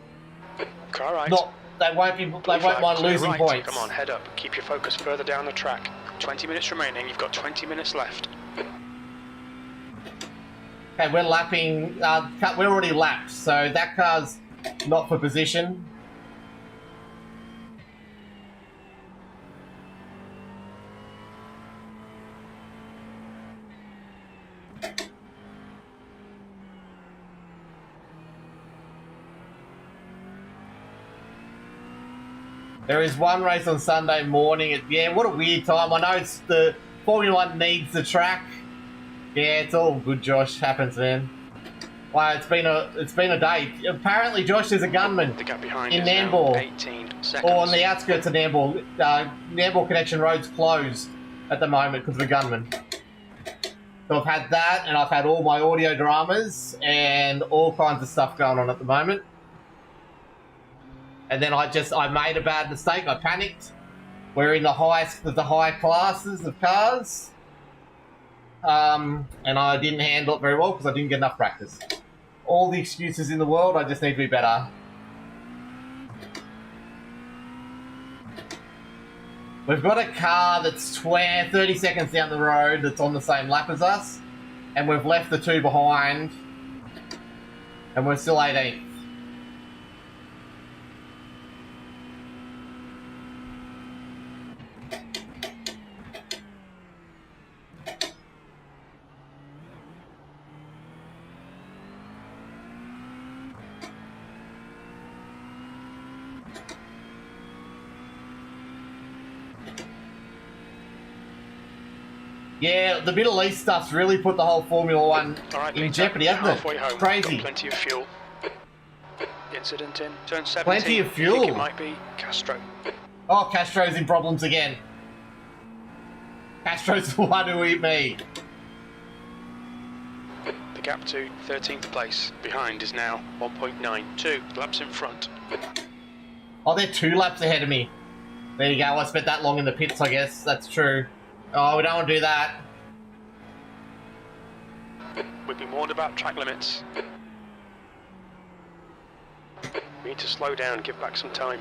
Car right. not. They won't Flag, mind clear losing right. points. Come on, head up. Keep your focus further down the track. 20 minutes remaining. You've got 20 minutes left. Okay, we're lapping. We're already lapped, so that car's not for position. There is one race on Sunday morning. Yeah, what a weird time. I know it's the Formula 1 needs the track. Yeah, it's all good, Josh. Happens, man. Wow, it's been a day. Apparently, Josh, there's a gunman The gap behind in is now Nambour, 18 seconds. or on the outskirts of Nambour. Nambour Connection Road's closed at the moment because of the gunman. So I've had that, and I've had all my audio dramas and all kinds of stuff going on at the moment. And then I made a bad mistake. I panicked. We're in the highest of the high classes of cars. And I didn't handle it very well because I didn't get enough practice. All the excuses in the world, I just need to be better. We've got a car that's 30 seconds down the road that's on the same lap as us, and we've left the two behind, and we're still 18th. Yeah, the Middle East stuff's really put the whole Formula 1 Alright, in Peter, jeopardy, hasn't it? halfway home. It's crazy. Got plenty of fuel. Incident in turn 17. Plenty of I fuel. think it might be Castro. Oh, Castro's in problems again. Castro's the one who hit me. The gap to 13th place behind is now 1.92 laps in front. Oh, they're 2 laps ahead of me. There you go. I spent that long in the pits, I guess. That's true. Oh, we don't want to do that. We've been warned about track limits. We need to slow down and give back some time.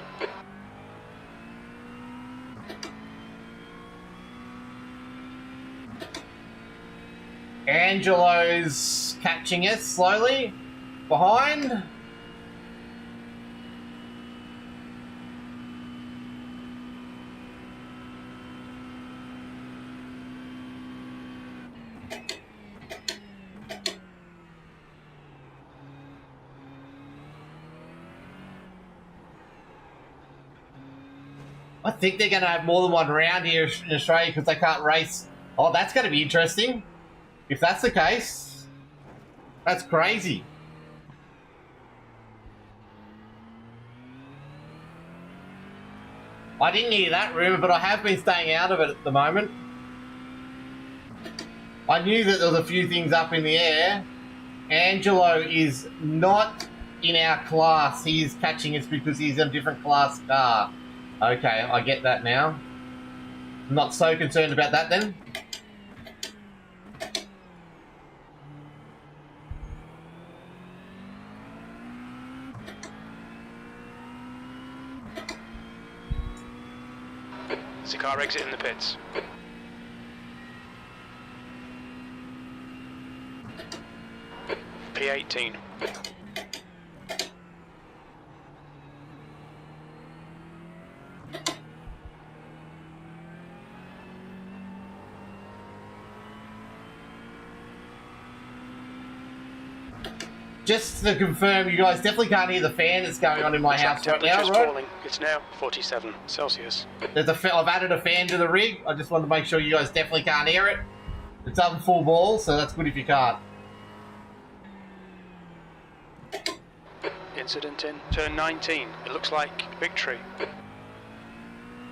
Angelo's catching us slowly. Behind. I think they're going to have more than one round here in Australia because they can't race. Oh, that's going to be interesting. If that's the case, that's crazy. I didn't hear that rumour, but I have been staying out of it at the moment. I knew that there was a few things up in the air. Angelo is not in our class. He is catching us because he's in a different class car. Okay, I get that now. I'm not so concerned about that then. There's a car exiting the pits. P18. Just to confirm, you guys definitely can't hear the fan that's going on in my house right now, right? Falling. It's now 47 Celsius. I've added a fan to the rig. I just wanted to make sure you guys definitely can't hear it. It's up full ball, so that's good if you can't. Incident in turn 19. It looks like victory.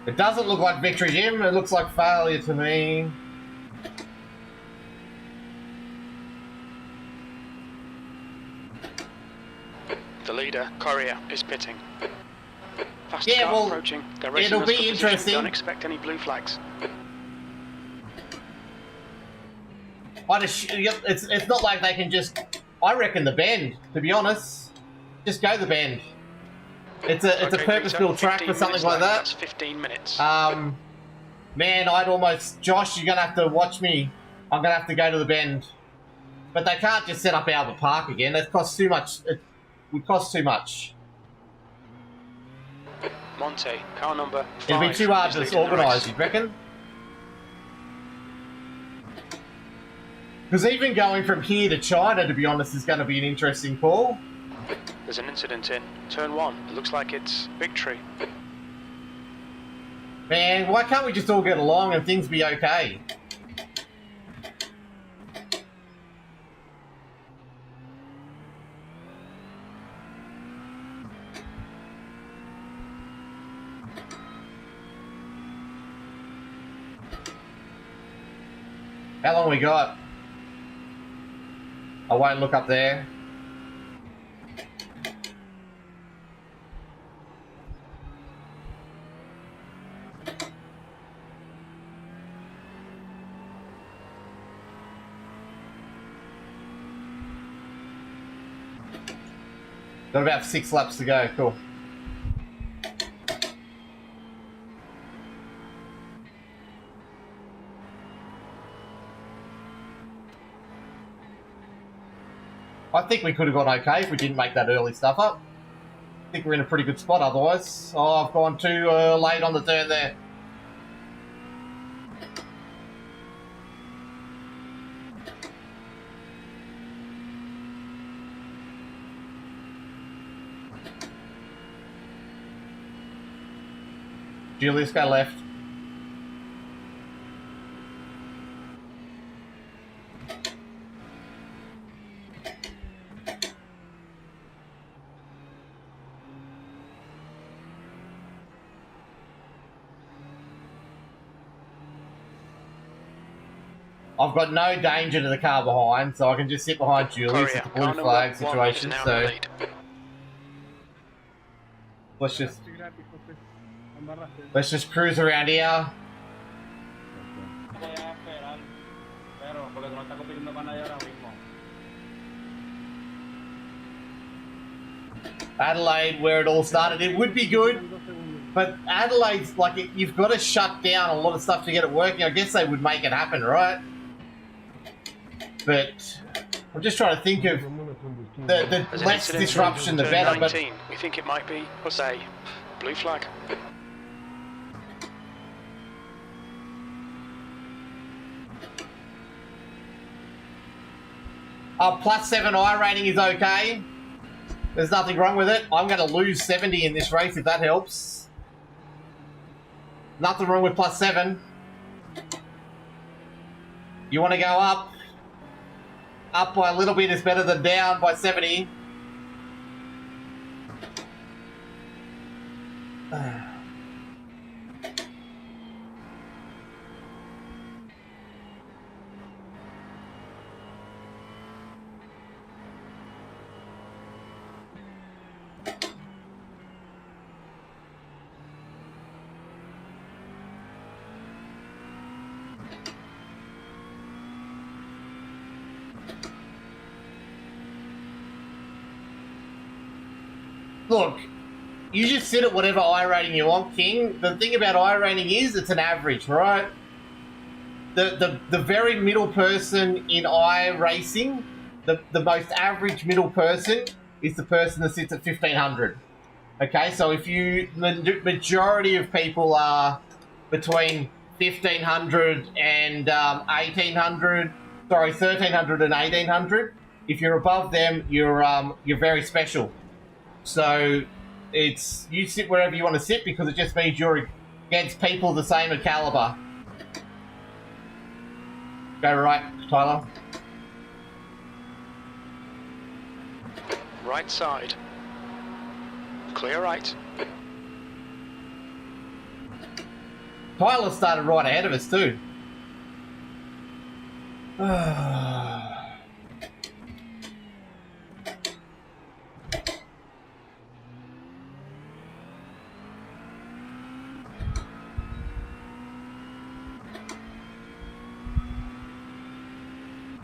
It doesn't look like victory, Jim. It looks like failure to me. The leader, Courier, is pitting. Fast Yeah, car well, approaching. They're racing it'll us be for position. interesting. Don't expect any blue flags. It's not like they can just... I reckon the bend, to be honest. Just go the bend. It's a purpose-built track for something like that. That's 15 minutes. Man, I'd almost... Josh, you're going to have to watch me. I'm going to have to go to the bend. But they can't just set up Albert Park again. That costs too much. It would cost too much. Monte, car number 5. It'd be too hard to organise, you reckon? Because even going from here to China, to be honest, is going to be an interesting call. There's an incident in turn 1. It looks like it's victory. Man, why can't we just all get along and things be okay? How long we got? I won't look up there. Got about 6 laps to go, cool. I think we could have gone okay if we didn't make that early stuff up. I think we're in a pretty good spot otherwise. Oh, I've gone too late on the turn there. Julius, go left. I've got no danger to the car behind, so I can just sit behind Julius. It's a blue flag situation, so let's just cruise around here. Adelaide, where it all started, it would be good, but Adelaide's like, you've got to shut down a lot of stuff to get it working. I guess they would make it happen, right? But I'm just trying to think of the less disruption, the better. 19. We think it might be, let's say, blue flag. +7 iRating is okay. There's nothing wrong with it. I'm going to lose 70 in this race if that helps. Nothing wrong with +7. You want to go up? Up by a little bit is better than down by 70. Look, you just sit at whatever iRating you want, King. The thing about iRating is it's an average, right? The very middle person in iRacing, the most average middle person is the person that sits at 1500. Okay, so if the majority of people are between 1500 and 1800, sorry, 1300 and 1800. If you're above them, you're very special. So it's, you sit wherever you want to sit because it just means you're against people the same caliber. Go right, Tyler. Right side. Clear right. Tyler started right ahead of us too.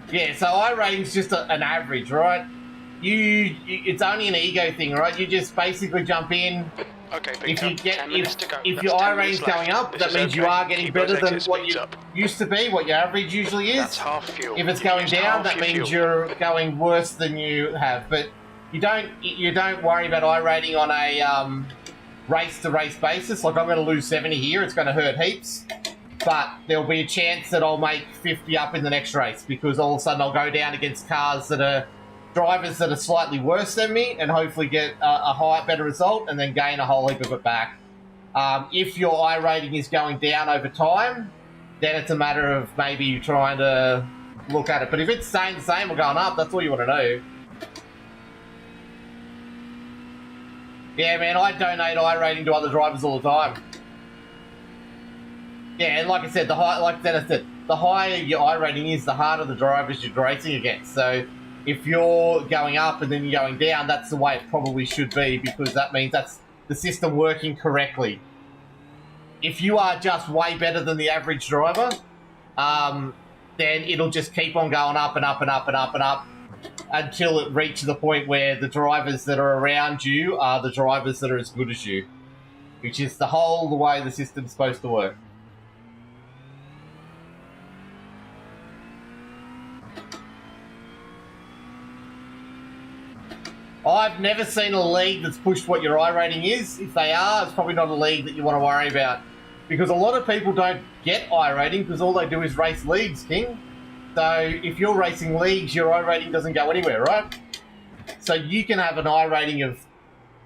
Yeah, so iRating's just an average, right? It's only an ego thing, right? You just basically jump in. Okay, Peter, if your iRating's going up, that means you are getting better than what you used to be, what your average usually is. That's half fuel. If it's going down, that means you're going worse than you have. But you don't worry about iRating on a race-to-race basis. Like, I'm going to lose 70 here. It's going to hurt heaps. But there'll be a chance that I'll make 50 up in the next race because all of a sudden I'll go down against cars that are drivers that are slightly worse than me and hopefully get a better result and then gain a whole heap of it back. If your iRating is going down over time, then it's a matter of maybe you trying to look at it. But if it's staying the same or going up, that's all you want to know. Yeah, man, I donate iRating to other drivers all the time. Yeah, and like I said, like Dennis said, the higher your iRating is, the harder the drivers you're racing against. So if you're going up and then you're going down, that's the way it probably should be, because that means that's the system working correctly. If you are just way better than the average driver, then it'll just keep on going up and up and up and up and up until it reaches the point where the drivers that are around you are the drivers that are as good as you, which is the way the system's supposed to work. I've never seen a league that's pushed what your iRating is. If they are, it's probably not a league that you want to worry about. Because a lot of people don't get iRating because all they do is race leagues, King. So if you're racing leagues, your iRating doesn't go anywhere, right? So you can have an iRating of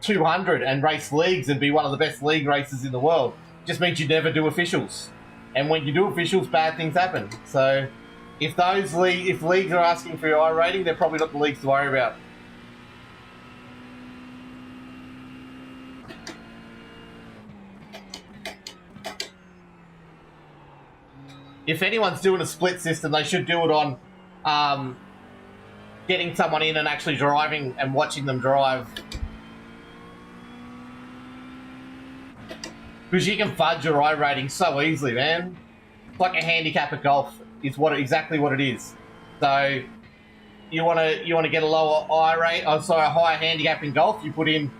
200 and race leagues and be one of the best league racers in the world. Just means you never do officials. And when you do officials, bad things happen. So if leagues are asking for your iRating, they're probably not the leagues to worry about. If anyone's doing a split system, they should do it on getting someone in and actually driving and watching them drive. Because you can fudge your iRating so easily, man. It's like a handicap at golf is exactly what it is. So you want to get a lower a higher handicap in golf, you put in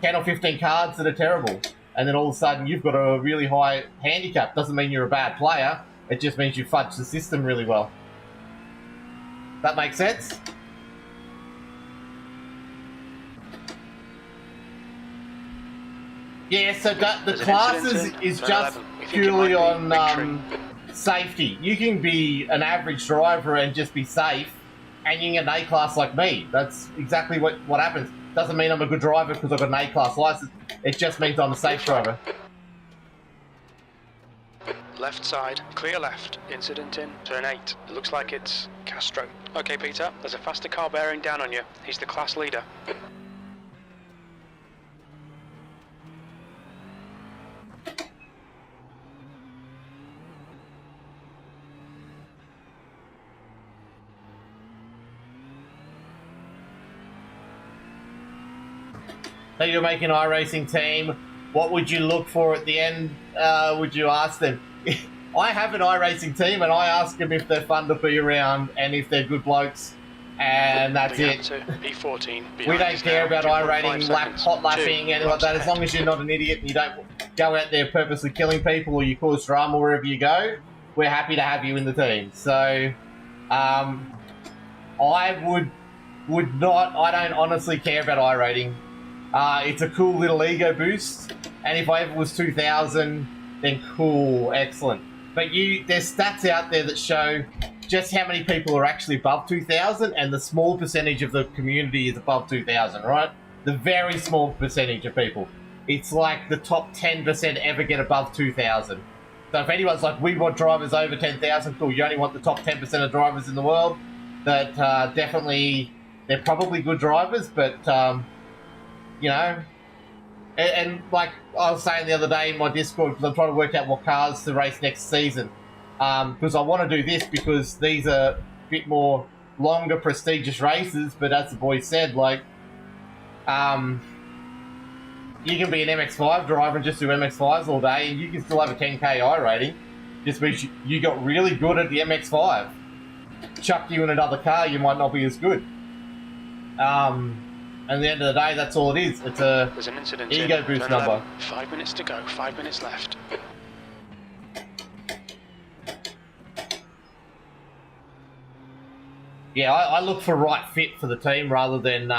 10 or 15 cards that are terrible. And then all of a sudden you've got a really high handicap. Doesn't mean you're a bad player. It just means you fudge the system really well. That makes sense? Yeah, so the classes is just purely on safety. You can be an average driver and just be safe, and you can get an A-class like me. That's exactly what happens. Doesn't mean I'm a good driver because I've got an A-class license. It just means I'm a safe driver. Left side, clear left, incident in, turn 8. It looks like it's Castro. Okay, Peter, there's a faster car bearing down on you. He's the class leader. So you're making an iRacing team. What would you look for at the end? Would you ask them? I have an iRacing team, and I ask them if they're fun to be around and if they're good blokes, and that's it. P14. We don't care about iRating, hot lapping, anything like that. As long as you're not an idiot and you don't go out there purposely killing people or you cause drama wherever you go, we're happy to have you in the team. So, I don't honestly care about iRating. It's a cool little ego boost, and if I ever was 2000, then cool, excellent. But there's stats out there that show just how many people are actually above 2000, and the small percentage of the community is above 2000, right? The very small percentage of people. It's like the top 10% ever get above 2000. So if anyone's like, we want drivers over 10,000, cool, you only want the top 10% of drivers in the world, that definitely, they're probably good drivers, but, you know, and like I was saying the other day in my Discord, because I'm trying to work out what cars to race next season, because I want to do this because these are a bit more longer, prestigious races, but as the boys said, like, you can be an MX-5 driver and just do MX-5s all day, and you can still have a 10k iRating. Just means you got really good at the MX-5. Chuck you in another car, you might not be as good. And at the end of the day, that's all it is. It's There's an incident ego boost number. 11. 5 minutes to go, 5 minutes left. Yeah, I look for right fit for the team rather than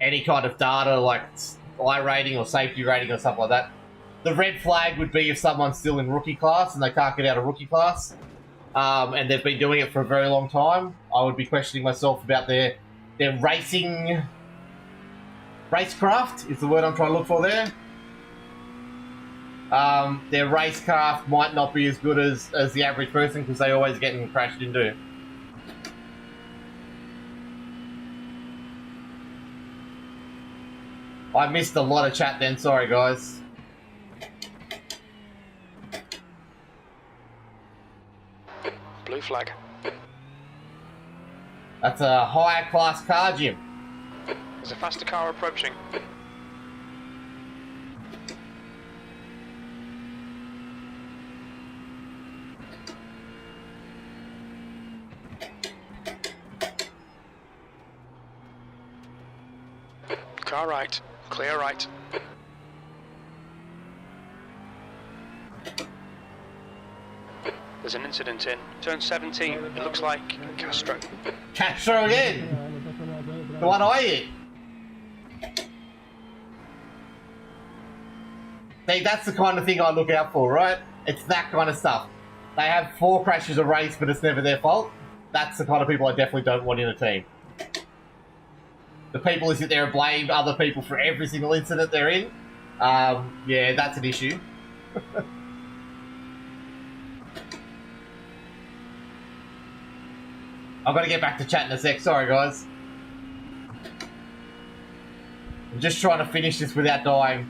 any kind of data like iRating or safety rating or something like that. The red flag would be if someone's still in rookie class and they can't get out of rookie class, and they've been doing it for a very long time. I would be questioning myself about their racecraft is the word I'm trying to look for there. their racecraft might not be as good as the average person because they always getting crashed into. I missed a lot of chat then, sorry guys. Blue flag. That's a higher class car, Jim. There's a faster car approaching. Car right, clear right. There's an incident in turn 17. It looks like Castro. Castro again! The one I hit. See, that's the kind of thing I look out for, right? It's that kind of stuff. They have 4 crashes a race, but it's never their fault. That's the kind of people I definitely don't want in a team. The people who sit there and blame other people for every single incident they're in, yeah, that's an issue. I've got to get back to chat in a sec, sorry guys. I'm just trying to finish this without dying.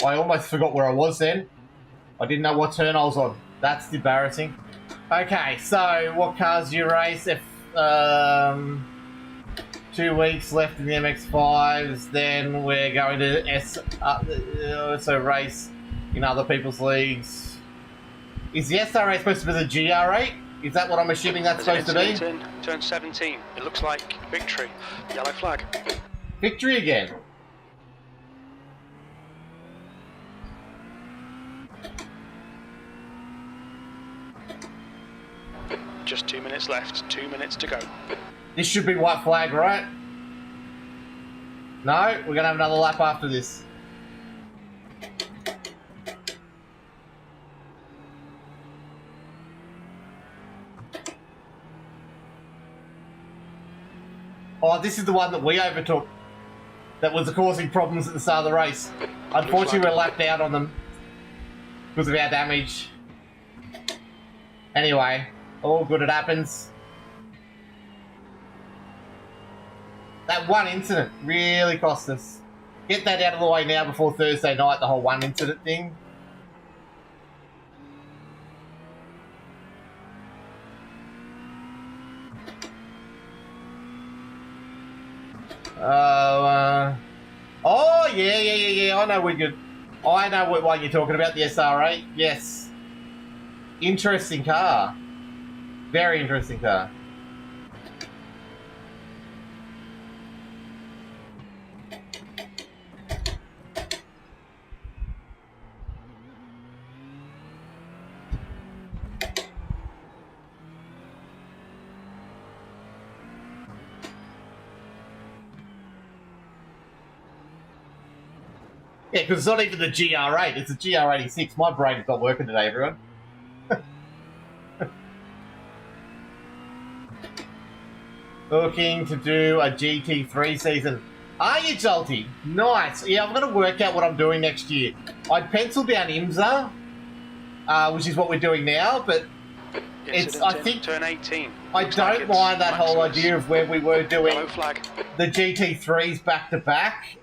I almost forgot where I was then. I didn't know what turn I was on. That's embarrassing. Okay, so what cars do you race? If 2 weeks left in the MX-5s, then we're going to so race in other people's leagues. Is the SRA supposed to be the GR8? Is that what I'm assuming that's supposed to be? Turn 17. It looks like victory. Yellow flag. Victory again. Just 2 minutes left. 2 minutes to go. This should be white flag, right? No, we're going to have another lap after this. Oh, this is the one that we overtook. That was causing problems at the start of the race. Unfortunately, we're lapped out on them because of our damage. Anyway, all good, it happens. That one incident really cost us. Get that out of the way now before Thursday night, the whole one incident thing. Oh, yeah. I know we're good. I know what one you're talking about, the SR8. Yes. Interesting car. Very interesting car. Yeah, because it's not even the GR8, it's the GR86. My brain is not working today, everyone. Looking to do a GT3 season. Are you, Jolty? Nice. Yeah, I'm going to work out what I'm doing next year. I'd penciled down IMSA, which is what we're doing now, but I think turn 18. I don't mind that whole idea of where we were doing flag. the GT3s back to back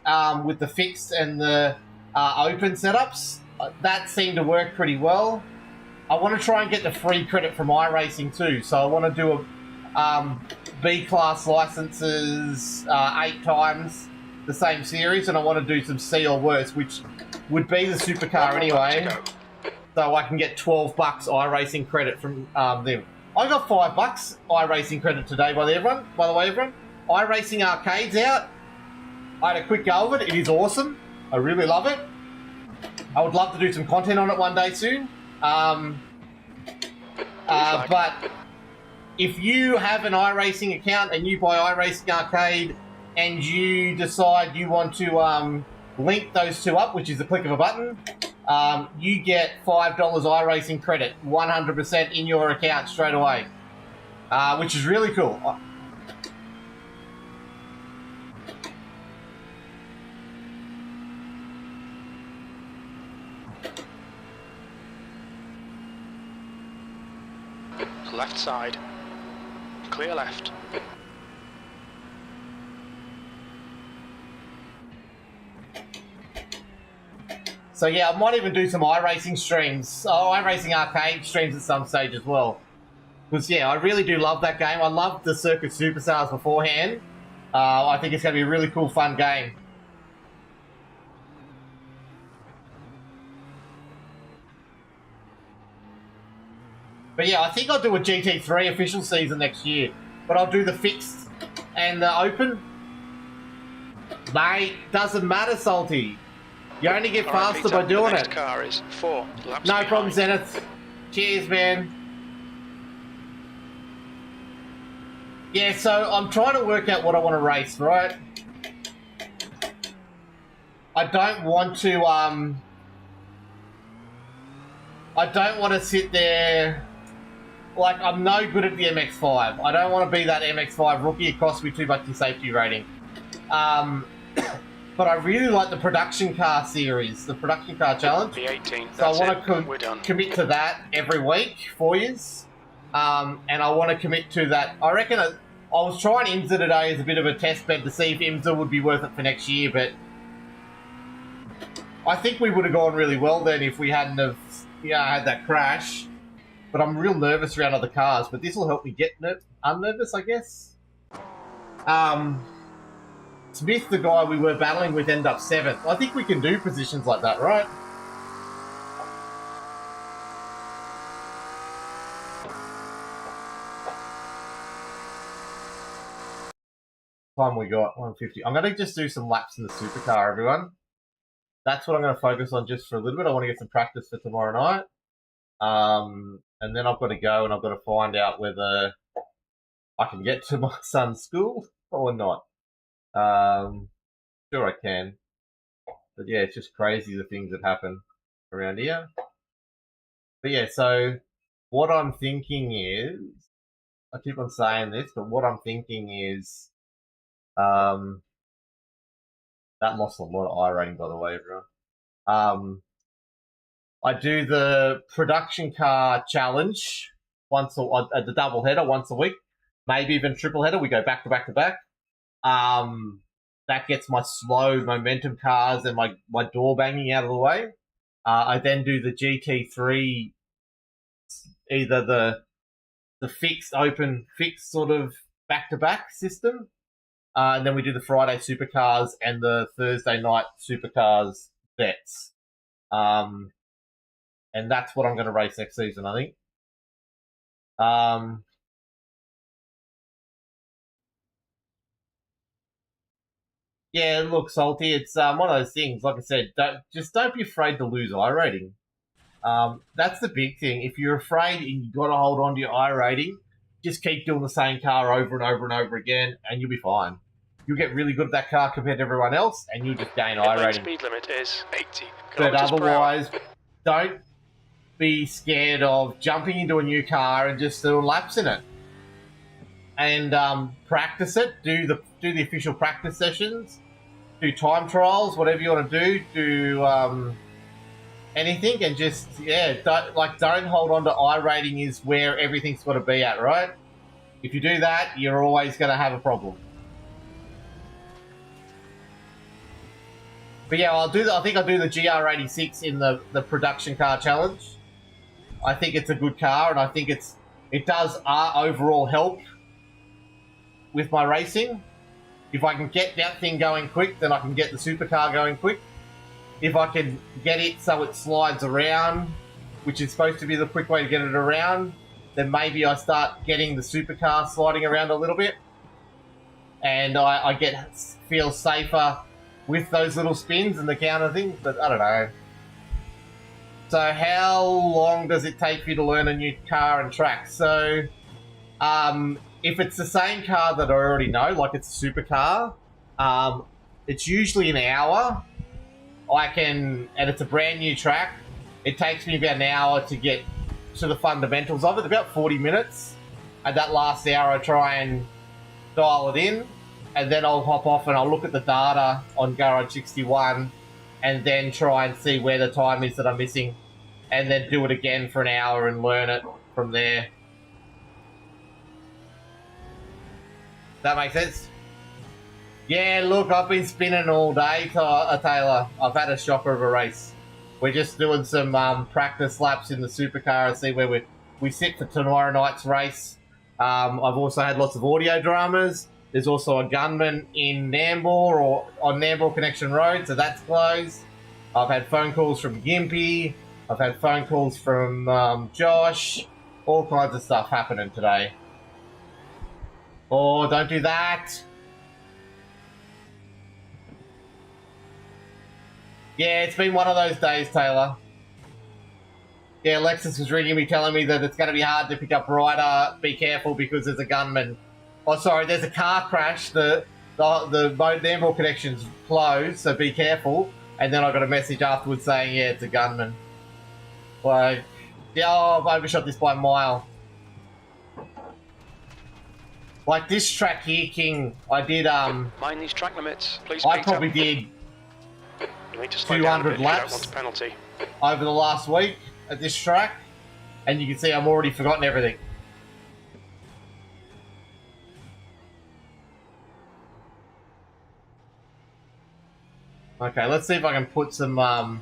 with the fixed and the open setups. That seemed to work pretty well. I want to try and get the free credit from iRacing too, so I want to do a B-class licenses 8 times the same series, and I want to do some C or worse, which would be the supercar anyway. So I can get $12 iRacing credit from them. I got $5 iRacing credit today, by the way, everyone. iRacing Arcade's out. I had a quick go of it. It is awesome. I really love it. I would love to do some content on it one day soon. But if you have an iRacing account and you buy iRacing Arcade and you decide you want to link those two up, which is a click of a button, you get $5 iRacing credit, 100% in your account straight away, which is really cool. Left side. Clear left. So yeah, I might even do some iRacing streams, iRacing Arcade streams at some stage as well. Because yeah, I really do love that game. I loved the Circuit Superstars beforehand. I think it's going to be a really cool, fun game. But yeah, I think I'll do a GT3 official season next year. But I'll do the fixed and the open. Mate, doesn't matter, Salty. You only get faster by doing it. Car is 4 laps No behind. problem, Zenith. Cheers, man. Yeah, so I'm trying to work out what I want to race, right? I don't want to sit there. Like, I'm no good at the MX-5. I don't want to be that MX-5 rookie. It costs me too much in safety rating. But I really like the production car series, the production car challenge. The 18. So I want to commit to that every week, 4 years. And I want to commit to that. I reckon I was trying IMSA today as a bit of a test bed to see if IMSA would be worth it for next year, but I think we would have gone really well then if we hadn't have, had that crash. But I'm real nervous around other cars, but this will help me get unnervous, I guess. Smith, the guy we were battling with, ended up 7th. I think we can do positions like that, right? Time we got 150. I'm going to just do some laps in the supercar, everyone. That's what I'm going to focus on just for a little bit. I want to get some practice for tomorrow night. And then I've got to go and I've got to find out whether I can get to my son's school or not. Sure I can. But yeah, it's just crazy the things that happen around here. But yeah, so what I'm thinking is, I keep on saying this, but what I'm thinking is, that lost a lot of iRating, by the way, everyone. I do the production car challenge once at the double header once a week, maybe even triple header. We go back to back to back. That gets my slow momentum cars and my door banging out of the way. I then do the GT3, either the fixed, open, fixed sort of back-to-back system. And then we do the Friday supercars and the Thursday night supercars bets. And that's what I'm going to race next season, I think. Yeah, look, Salty, it's one of those things. Like I said, don't be afraid to lose iRating. That's the big thing. If you're afraid and you've got to hold on to your iRating, just keep doing the same car over and over and over again, and you'll be fine. You'll get really good at that car compared to everyone else, and you'll just gain iRating. Speed limit is 80. But otherwise, don't be scared of jumping into a new car and just doing laps in it. And practice it. Do the official practice sessions. Do time trials, whatever you want to do. Do anything, and just don't hold on to iRating is where everything's got to be at, right? If you do that, you're always going to have a problem. But yeah, I think I'll do the GR86 in the production car challenge. I think it's a good car, and I think it does overall help with my racing. If I can get that thing going quick, then I can get the supercar going quick. If I can get it so it slides around, which is supposed to be the quick way to get it around, then maybe I start getting the supercar sliding around a little bit. And I feel safer with those little spins and the counter things, but I don't know. So how long does it take for you to learn a new car and track? So If it's the same car that I already know, like it's a supercar, it's usually an hour. And it's a brand new track. It takes me about an hour to get to the fundamentals of it, about 40 minutes. And that last hour, I try and dial it in, and then I'll hop off and I'll look at the data on Garage 61 and then try and see where the time is that I'm missing, and then do it again for an hour and learn it from there. That makes sense? Yeah, look, I've been spinning all day, Taylor. I've had a shocker of a race. We're just doing some practice laps in the supercar and see where we sit for tomorrow night's race. I've also had lots of audio dramas. There's also a gunman in Nambour or on Nambour Connection Road, so that's closed. I've had phone calls from Gimpy. I've had phone calls from Josh. All kinds of stuff happening today. Oh, don't do that. Yeah, it's been one of those days, Taylor. Yeah, Alexis was ringing me telling me that it's going to be hard to pick up Ryder. Be careful because there's a gunman. Oh, sorry, there's a car crash. The Nambour connection's closed, so be careful. And then I got a message afterwards saying, yeah, it's a gunman. Like, yeah, I've overshot this by a mile. Like this track here, King, I did, Mind these track limits, please. I probably did 200 laps penalty over the last week at this track, and you can see I'm already forgotten everything. Okay, let's see if I can put some time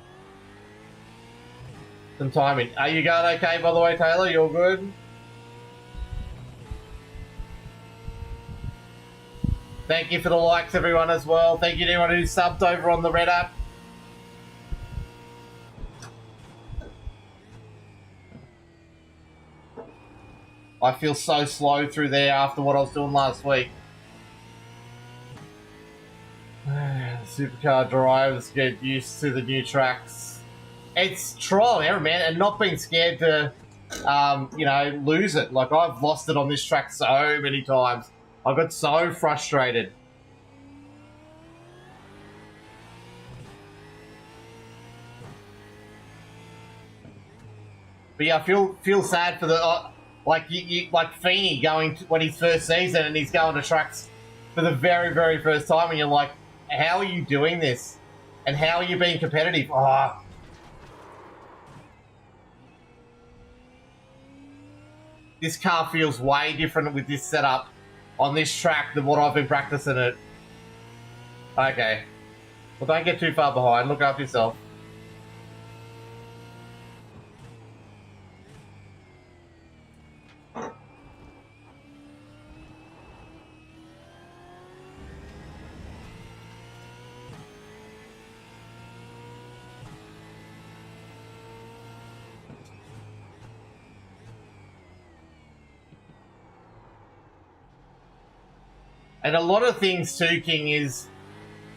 in. Are you going okay, by the way, Taylor? You're good? Thank you for the likes, everyone, as well. Thank you to anyone who subbed over on the Red app. I feel so slow through there after what I was doing last week. Supercar drivers get used to the new tracks. It's trial and error, man, and not being scared to, lose it. Like, I've lost it on this track so many times. I got so frustrated. But yeah, I feel sad for the like Feeney going to, when his first season and he's going to tracks for the very, very first time, and you're like, how are you doing this? And how are you being competitive? Oh. This car feels way different with this setup on this track than what I've been practicing it. Okay. Well, don't get too far behind. Look after yourself. And a lot of things too, King, is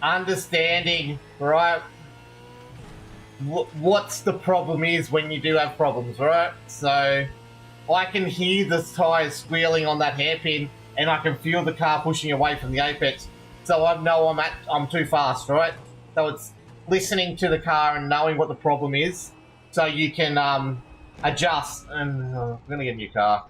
understanding, right, what's the problem is when you do have problems, right? So I can hear the tyres squealing on that hairpin and I can feel the car pushing away from the apex. So I know I'm too fast, right? So it's listening to the car and knowing what the problem is so you can adjust. And I'm going to get a new car.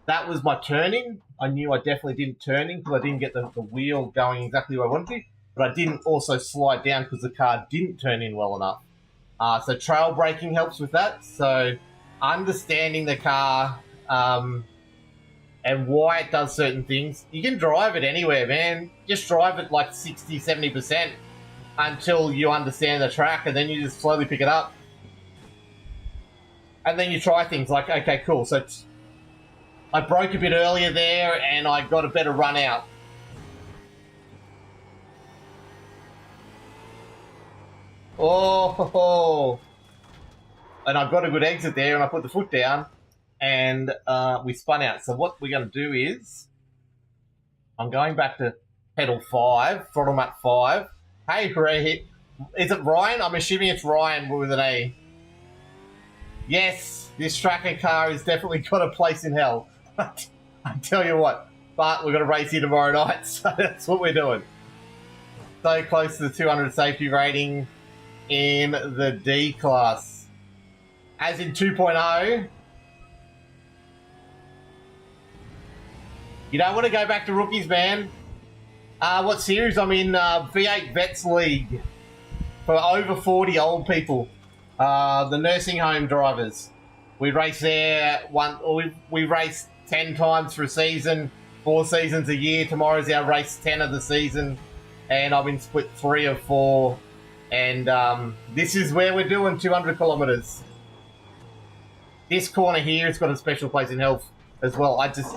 That was my turning. I knew I definitely didn't turning because I didn't get the wheel going exactly where I wanted to, but I didn't also slide down because the car didn't turn in well enough. So trail braking helps with that. So understanding the car and why it does certain things. You can drive it anywhere, man. Just drive it like 60, 70% until you understand the track, and then you just slowly pick it up. And then you try things like, okay, cool. So I broke a bit earlier there, and I got a better run out. Oh, and I got a good exit there, and I put the foot down, and we spun out. So what we're going to do is, I'm going back to pedal 5, throttle mat 5. Hey, Ray, is it Ryan? I'm assuming it's Ryan with an A. Yes, this tracker car has definitely got a place in hell. I tell you what. But we're going to race here tomorrow night, so that's what we're doing. So close to the 200 safety rating in the D class. As in 2.0, you don't want to go back to rookies, man. What series? I'm in V8 Vets League for over 40 old people. The nursing home drivers. We race there we race 10 times for a season, 4 seasons a year. Tomorrow's our race 10 of the season, and I've been split 3 of 4. And this is where we're doing 200 kilometers. This corner here has got a special place in health as well. I just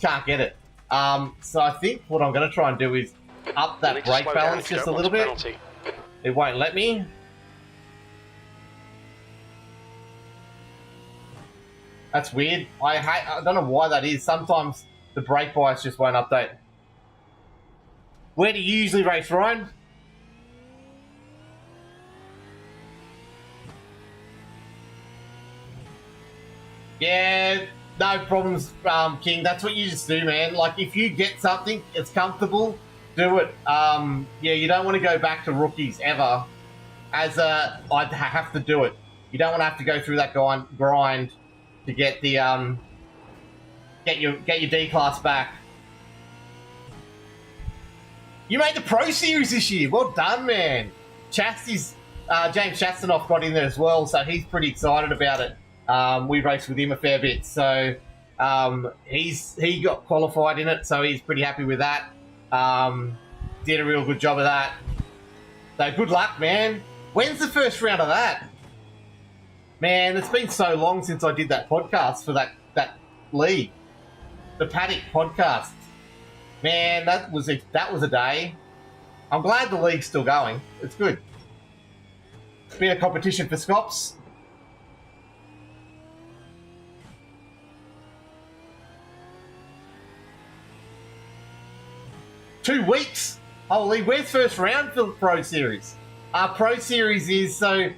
can't get it. So I think what I'm going to try and do is up that brake balance just a little bit. Penalty. It won't let me. That's weird. I don't know why that is. Sometimes the brake bias just won't update. Where do you usually race, Ryan? Yeah, no problems, King. That's what you just do, man. Like, if you get something, it's comfortable, do it. Yeah, you don't want to go back to rookies ever. I'd have to do it. You don't want to have to go through that grind to get the get your D class back. You made the Pro Series this year. Well done, man. James Chastanoff got in there as well, so he's pretty excited about it. We raced with him a fair bit, so he got qualified in it, so he's pretty happy with that. Did a real good job of that. So good luck, man. When's the first round of that? Man, it's been so long since I did that podcast for that league. The Paddock podcast. Man, that was a day. I'm glad the league's still going. It's good. It's been a competition for Scops. Two weeks? Holy, where's first round for the Pro Series? Pro Series is, so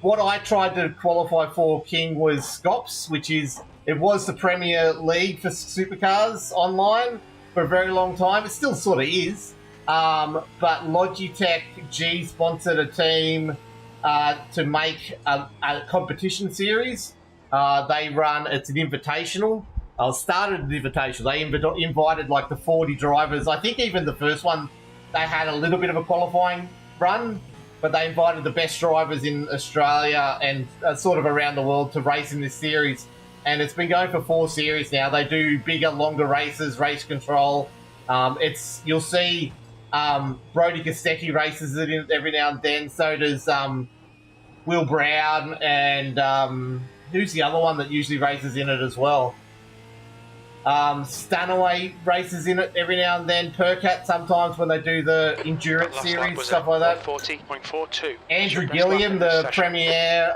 what I tried to qualify for, King, was Scops, it was the Premier League for supercars online for a very long time. It still sort of is. But Logitech G sponsored a team to make a competition series. It's an invitational. I started an invitational. They invited like the 40 drivers. I think even the first one, they had a little bit of a qualifying run, but they invited the best drivers in Australia and sort of around the world to race in this series. And it's been going for 4 series now. They do bigger, longer races, race control. You'll see Brody Kostecki races it in every now and then. So does Will Brown, and who's the other one that usually races in it as well? Stanaway races in it every now and then. Percat sometimes when they do the endurance series, stuff like that. 40.42. Andrew Gilliam, the premier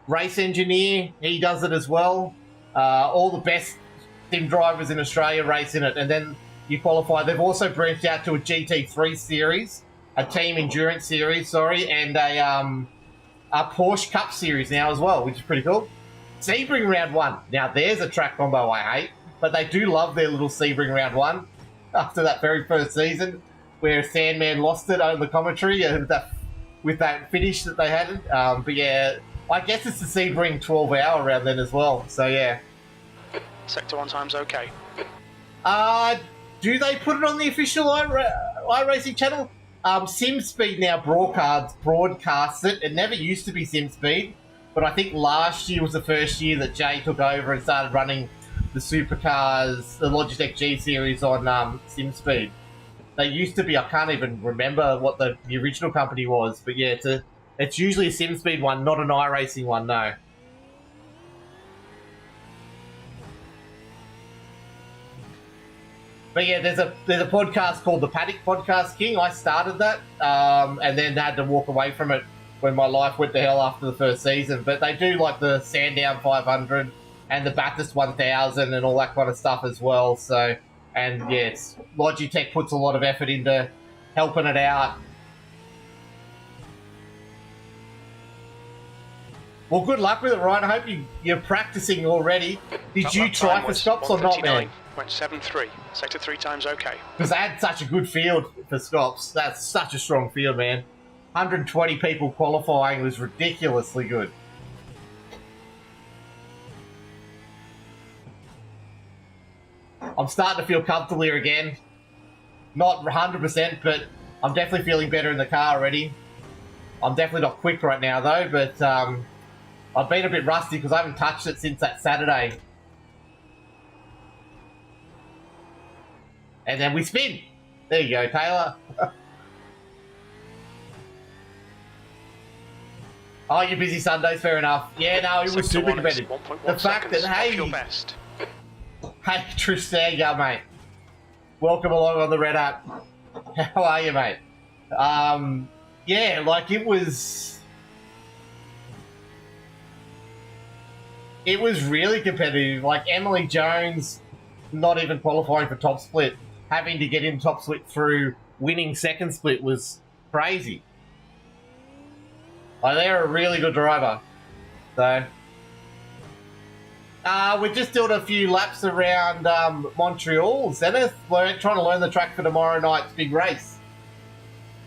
race engineer, he does it as well. All the best sim drivers in Australia race in it, and then you qualify. They've also branched out to a GT3 series, a team endurance series, and a Porsche Cup series now as well, which is pretty cool. Sebring Round 1. Now, there's a track combo I hate, but they do love their little Sebring Round 1 after that very first season where Sandman lost it on the commentary with that finish that they had. But yeah, I guess it's the Sebring 12-hour round then as well. So yeah. Sector 1 time's okay. Do they put it on the official iRacing channel? SimSpeed now broadcasts it. It never used to be SimSpeed. But I think last year was the first year that Jay took over and started running the supercars, the Logitech G series on SimSpeed. They used to be, I can't even remember what the original company was, but yeah, it's usually a SimSpeed one, not an iRacing one, no. But yeah, there's a podcast called the Paddock Podcast, King. I started that and then had to walk away from it when my life went to hell after the first season. But they do like the Sandown 500 and the Bathurst 1000 and all that kind of stuff as well. So, and yeah, Logitech puts a lot of effort into helping it out. Well, good luck with it, Ryan. I hope you're practicing already. Did Top you lap try time for was stops or not, man? 1:39. Went 7.3. Sector 3 times okay. Because I had such a good field for stops. That's such a strong field, man. 120 people qualifying was ridiculously good. I'm starting to feel comfortable here again. Not 100%, but I'm definitely feeling better in the car already. I'm definitely not quick right now, though, but I've been a bit rusty because I haven't touched it since that Saturday. And then we spin. There you go, Taylor. Oh, you're busy Sundays, fair enough. Yeah, no, it was super competitive. The fact that, hey, Trish, there you go, mate. Welcome along on the Red App. How are you, mate? Yeah, like it was really competitive. Like Emily Jones, not even qualifying for top split, having to get in top split through winning second split was crazy. Like they're a really good driver. So we're just doing a few laps around Montreal, Zenith. We're trying to learn the track for tomorrow night's big race.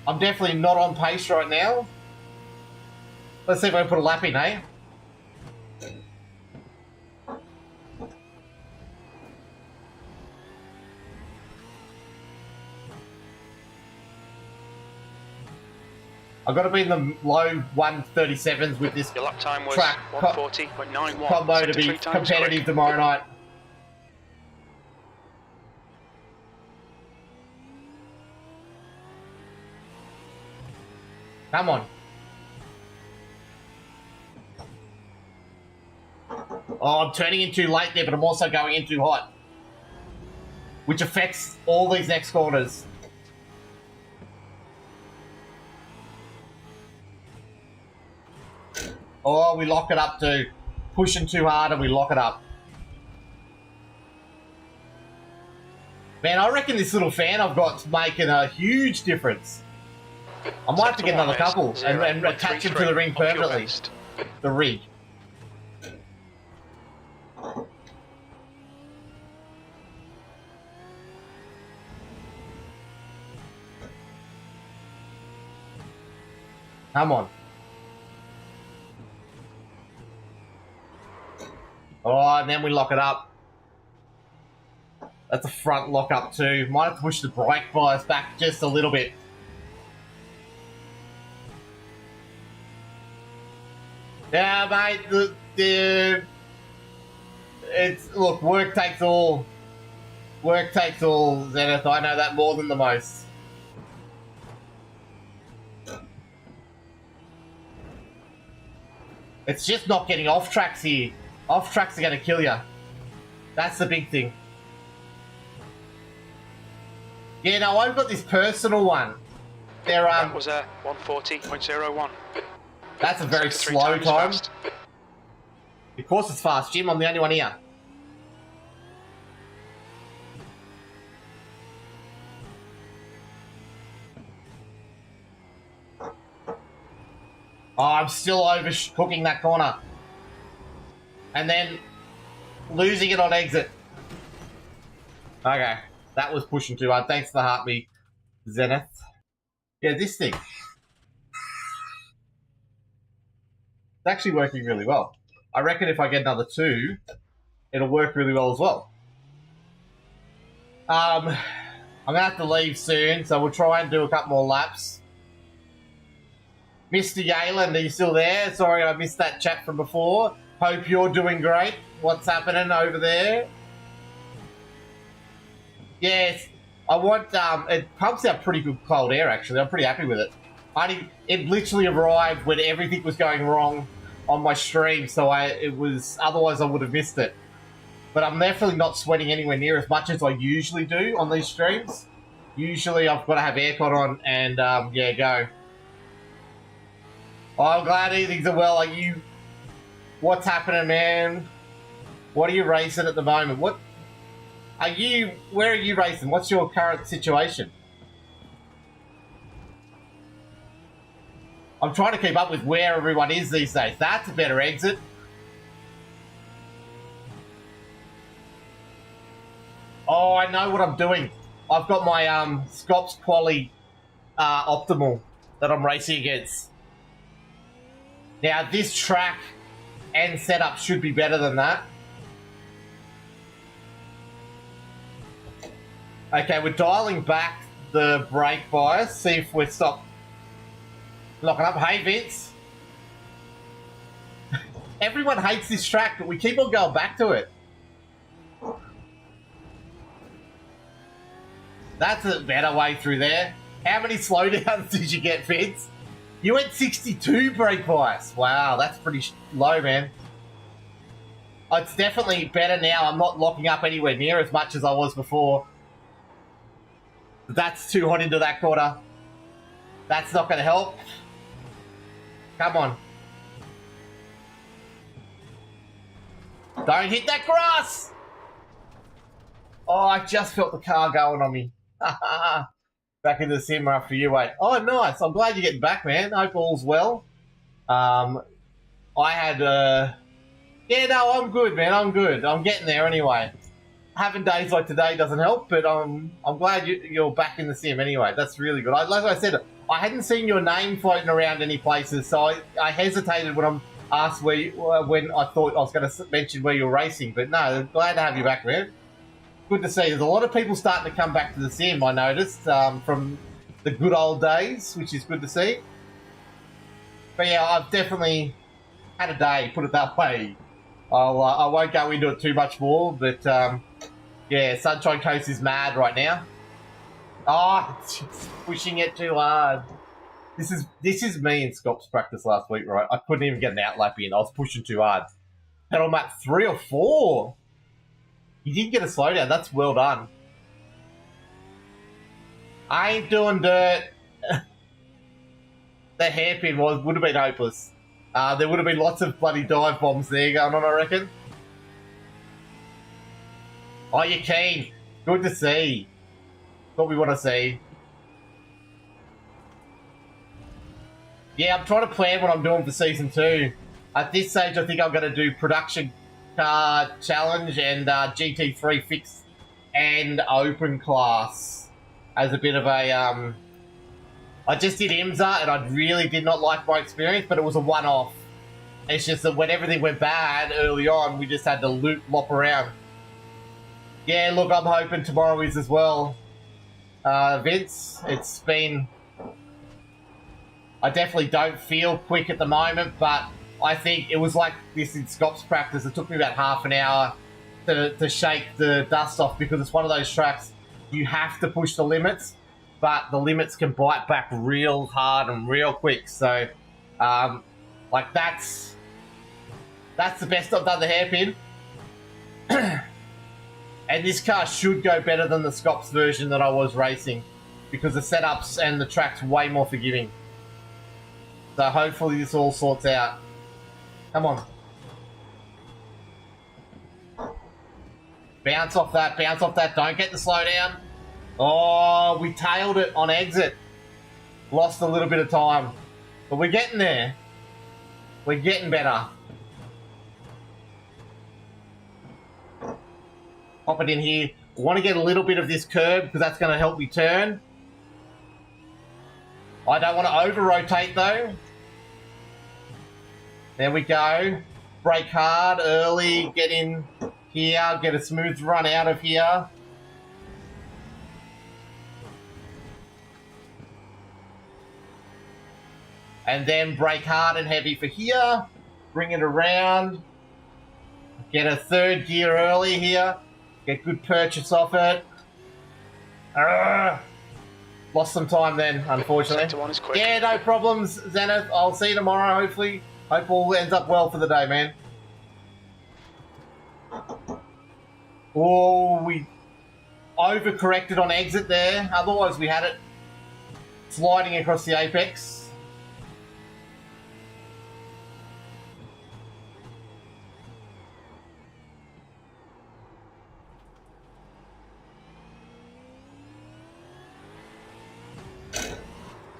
I'm definitely not on pace right now. Let's see if I can put a lap in, eh? I've got to be in the low 137s with this Your lap time was track 1:40.91. combo to be competitive tomorrow night. Come on. Oh, I'm turning in too late there, but I'm also going in too hot. Which affects all these next corners. Oh, we lock it up too. Pushing too hard and we lock it up. Man, I reckon this little fan I've got's making a huge difference. I might have to get another couple and attach them to the ring permanently. The rig. Come on. Oh, and then we lock it up. That's a front lock up too. Might have to push the brake bias back just a little bit. Yeah, mate, look, work takes all. Work takes all, Zenith. I know that more than the most. It's just not getting off tracks here. Off tracks are going to kill you. That's the big thing. Yeah, no, I've got this personal one. That was a 1:40.01. That's a very slow time. Of course it's fast, Jim. I'm the only one here. Oh, I'm still overcooking that corner. And then losing it on exit. Okay, that was pushing too hard. Thanks for the heartbeat, Zenith. Yeah, this thing. It's actually working really well. I reckon if I get another 2, it'll work really well as well. I'm going to have to leave soon, so we'll try and do a couple more laps. Mr. Yalen, are you still there? Sorry, I missed that chat from before. Hope you're doing great. What's happening over there? Yes, I want, it pumps out pretty good cold air, actually. I'm pretty happy with it. It literally arrived when everything was going wrong on my stream, so otherwise I would have missed it. But I'm definitely not sweating anywhere near as much as I usually do on these streams. Usually I've got to have aircon on and, yeah, go. Oh, I'm glad things are well. What's happening, man? What are you racing at the moment? Where are you racing? What's your current situation? I'm trying to keep up with where everyone is these days. That's a better exit. Oh, I know what I'm doing. I've got my Scops Quali Optimal that I'm racing against. Now, this track and setup should be better than that. Okay, we're dialing back the brake bias. See if we're stopped locking up. Hey, Vince. Everyone hates this track, but we keep on going back to it. That's a better way through there. How many slowdowns did you get, Vince? You went 62 brake bias. Wow, that's pretty low, man. Oh, it's definitely better now. I'm not locking up anywhere near as much as I was before. That's too hot into that corner. That's not going to help. Come on. Don't hit that grass! Oh, I just felt the car going on me. Back into the sim after you wait. Oh, nice. I'm glad you're getting back, man. Hope all's well. I had... Yeah, no, I'm good, man. I'm good. I'm getting there anyway. Having days like today doesn't help, but I'm glad you're back in the sim anyway. That's really good. Like I said, I hadn't seen your name floating around any places, so I hesitated when I'm asked when I thought I was going to mention where you're racing. But no, glad to have you back, man. Good to see. There's a lot of people starting to come back to the sim, I noticed, from the good old days, which is good to see. But yeah, I've definitely had a day, put it that way. I won't go into it too much more, but yeah, Sunshine Coast is mad right now. Oh, just pushing it too hard. This is me in Scops practice last week, right? I couldn't even get an outlap in. I was pushing too hard. And I'm at 3 or 4. You did get a slowdown. That's well done. I ain't doing dirt. The hairpin would have been hopeless. There would have been lots of bloody dive bombs there going on, I reckon. Oh, you're keen. Good to see. What we want to see. Yeah, I'm trying to plan what I'm doing for Season 2. At this stage, I think I'm going to do Production Car Challenge and GT3 Fix and Open Class as a bit of a... I just did IMSA and I really did not like my experience, but it was a one-off. It's just that when everything went bad early on, we just had to lop around. Yeah, look, I'm hoping tomorrow is as well. Vince, it's been... I definitely don't feel quick at the moment, but I think it was like this in Scops practice. It took me about half an hour to shake the dust off because it's one of those tracks you have to push the limits, but the limits can bite back real hard and real quick. So, like that's the best I've done the hairpin. And this car should go better than the Scops version that I was racing because the setups and the track's way more forgiving. So hopefully this all sorts out. Come on. Bounce off that, bounce off that. Don't get the slowdown. Oh, we tailed it on exit. Lost a little bit of time. But we're getting there. We're getting better. Pop it in here. I want to get a little bit of this curb because that's going to help me turn. I don't want to over-rotate though. There we go. Brake hard early. Get in here. Get a smooth run out of here. And then brake hard and heavy for here. Bring it around. Get a third gear early here. Get good purchase off it. Lost some time then, unfortunately. Sector 1 is quick. Yeah, no problems, Zenith. I'll see you tomorrow, hopefully. Hope all ends up well for the day, man. Oh, we overcorrected on exit there. Otherwise, we had it sliding across the apex.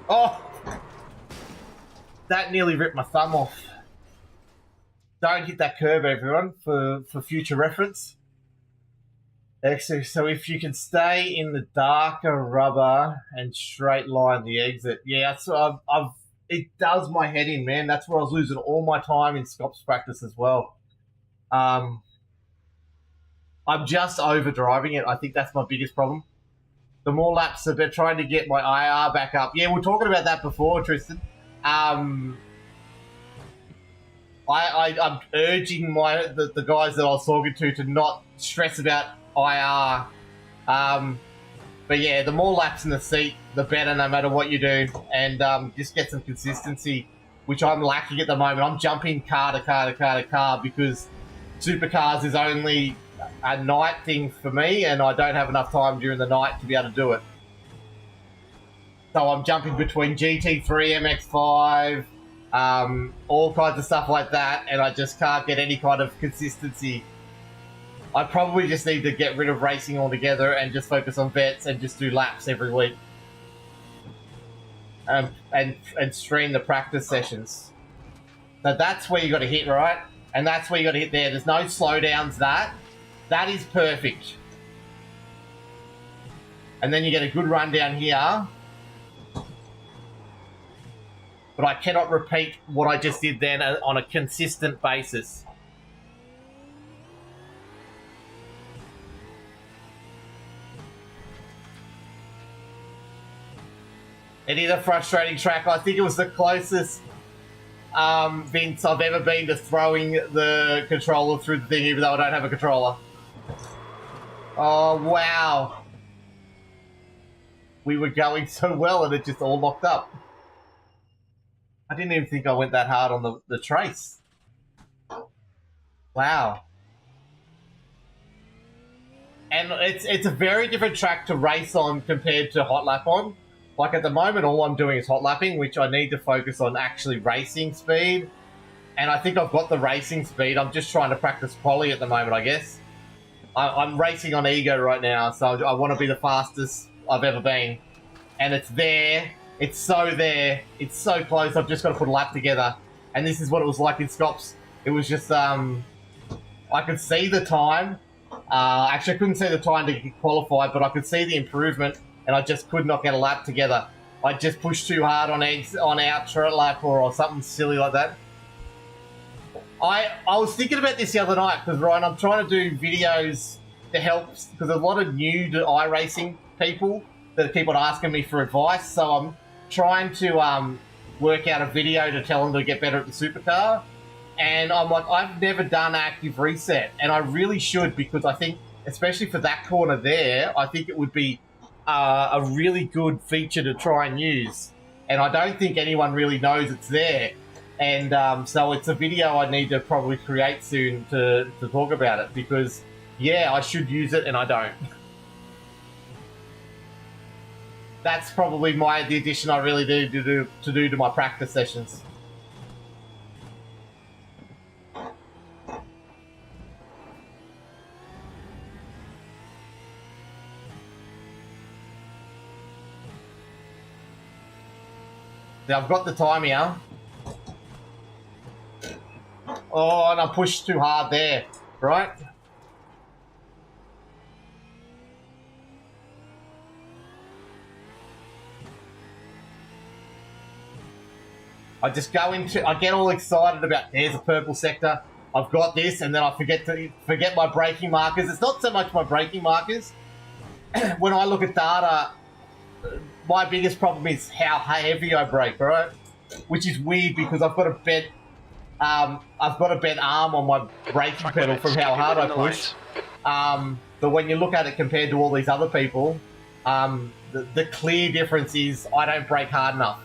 Oh! that nearly ripped my thumb off. Don't hit that curb, everyone, for future reference. So if you can stay in the darker rubber and straight line the exit. Yeah, so it does my head in, man. That's where I was losing all my time in Scops practice as well. I'm just over driving it. I think that's my biggest problem. The more laps that they're trying to get my IR back up. Yeah, we were talking about that before, Tristan. I'm urging the guys that I was talking to not stress about IR. But yeah, the more laps in the seat, the better, no matter what you do, and just get some consistency, which I'm lacking at the moment. I'm jumping car to car to car to car because supercars is only a night thing for me, and I don't have enough time during the night to be able to do it. So I'm jumping between GT3, MX5, all kinds of stuff like that, and I just can't get any kind of consistency. I probably just need to get rid of racing altogether and just focus on vets and just do laps every week. And stream the practice sessions. So that's where you got to hit, right? And that's where you got to hit there. There's no slowdowns. That is perfect. And then you get a good run down here. But I cannot repeat what I just did then on a consistent basis. It is a frustrating track. I think it was the closest, Vince, I've ever been to throwing the controller through the thing, even though I don't have a controller. Oh, wow. We were going so well and it just all locked up. I didn't even think I went that hard on the trace. Wow. And it's a very different track to race on compared to hot lap on. Like at the moment, all I'm doing is hot lapping, which I need to focus on actually racing speed. And I think I've got the racing speed. I'm just trying to practice quali at the moment, I guess. I'm racing on ego right now, so I want to be the fastest I've ever been. And it's there. It's so there. It's so close. I've just got to put a lap together. And this is what it was like in Scops. It was just, I could see the time. Actually, I couldn't see the time to get qualified, but I could see the improvement. And I just could not get a lap together. I just pushed too hard on out lap or something silly like that. I was thinking about this the other night because, Ryan, I'm trying to do videos to help because there's a lot of new to iRacing people that keep on asking me for advice. So I'm trying to work out a video to tell them to get better at the supercar. And I'm like, I've never done active reset. And I really should because I think, especially for that corner there, I think it would be a really good feature to try and use, and I don't think anyone really knows it's there, and so it's a video I need to probably create soon to talk about it because yeah, I should use it and I don't. That's probably the addition I really do to do to my practice sessions. Now I've got the time here. Oh, and I pushed too hard there, right? I just go into, I get all excited about, there's a purple sector, I've got this, and then I forget my braking markers. It's not so much my braking markers. When I look at data, my biggest problem is how heavy I brake, right? Which is weird because I've got a bent arm on my braking pedal from how hard I push. But when you look at it compared to all these other people, the clear difference is I don't brake hard enough.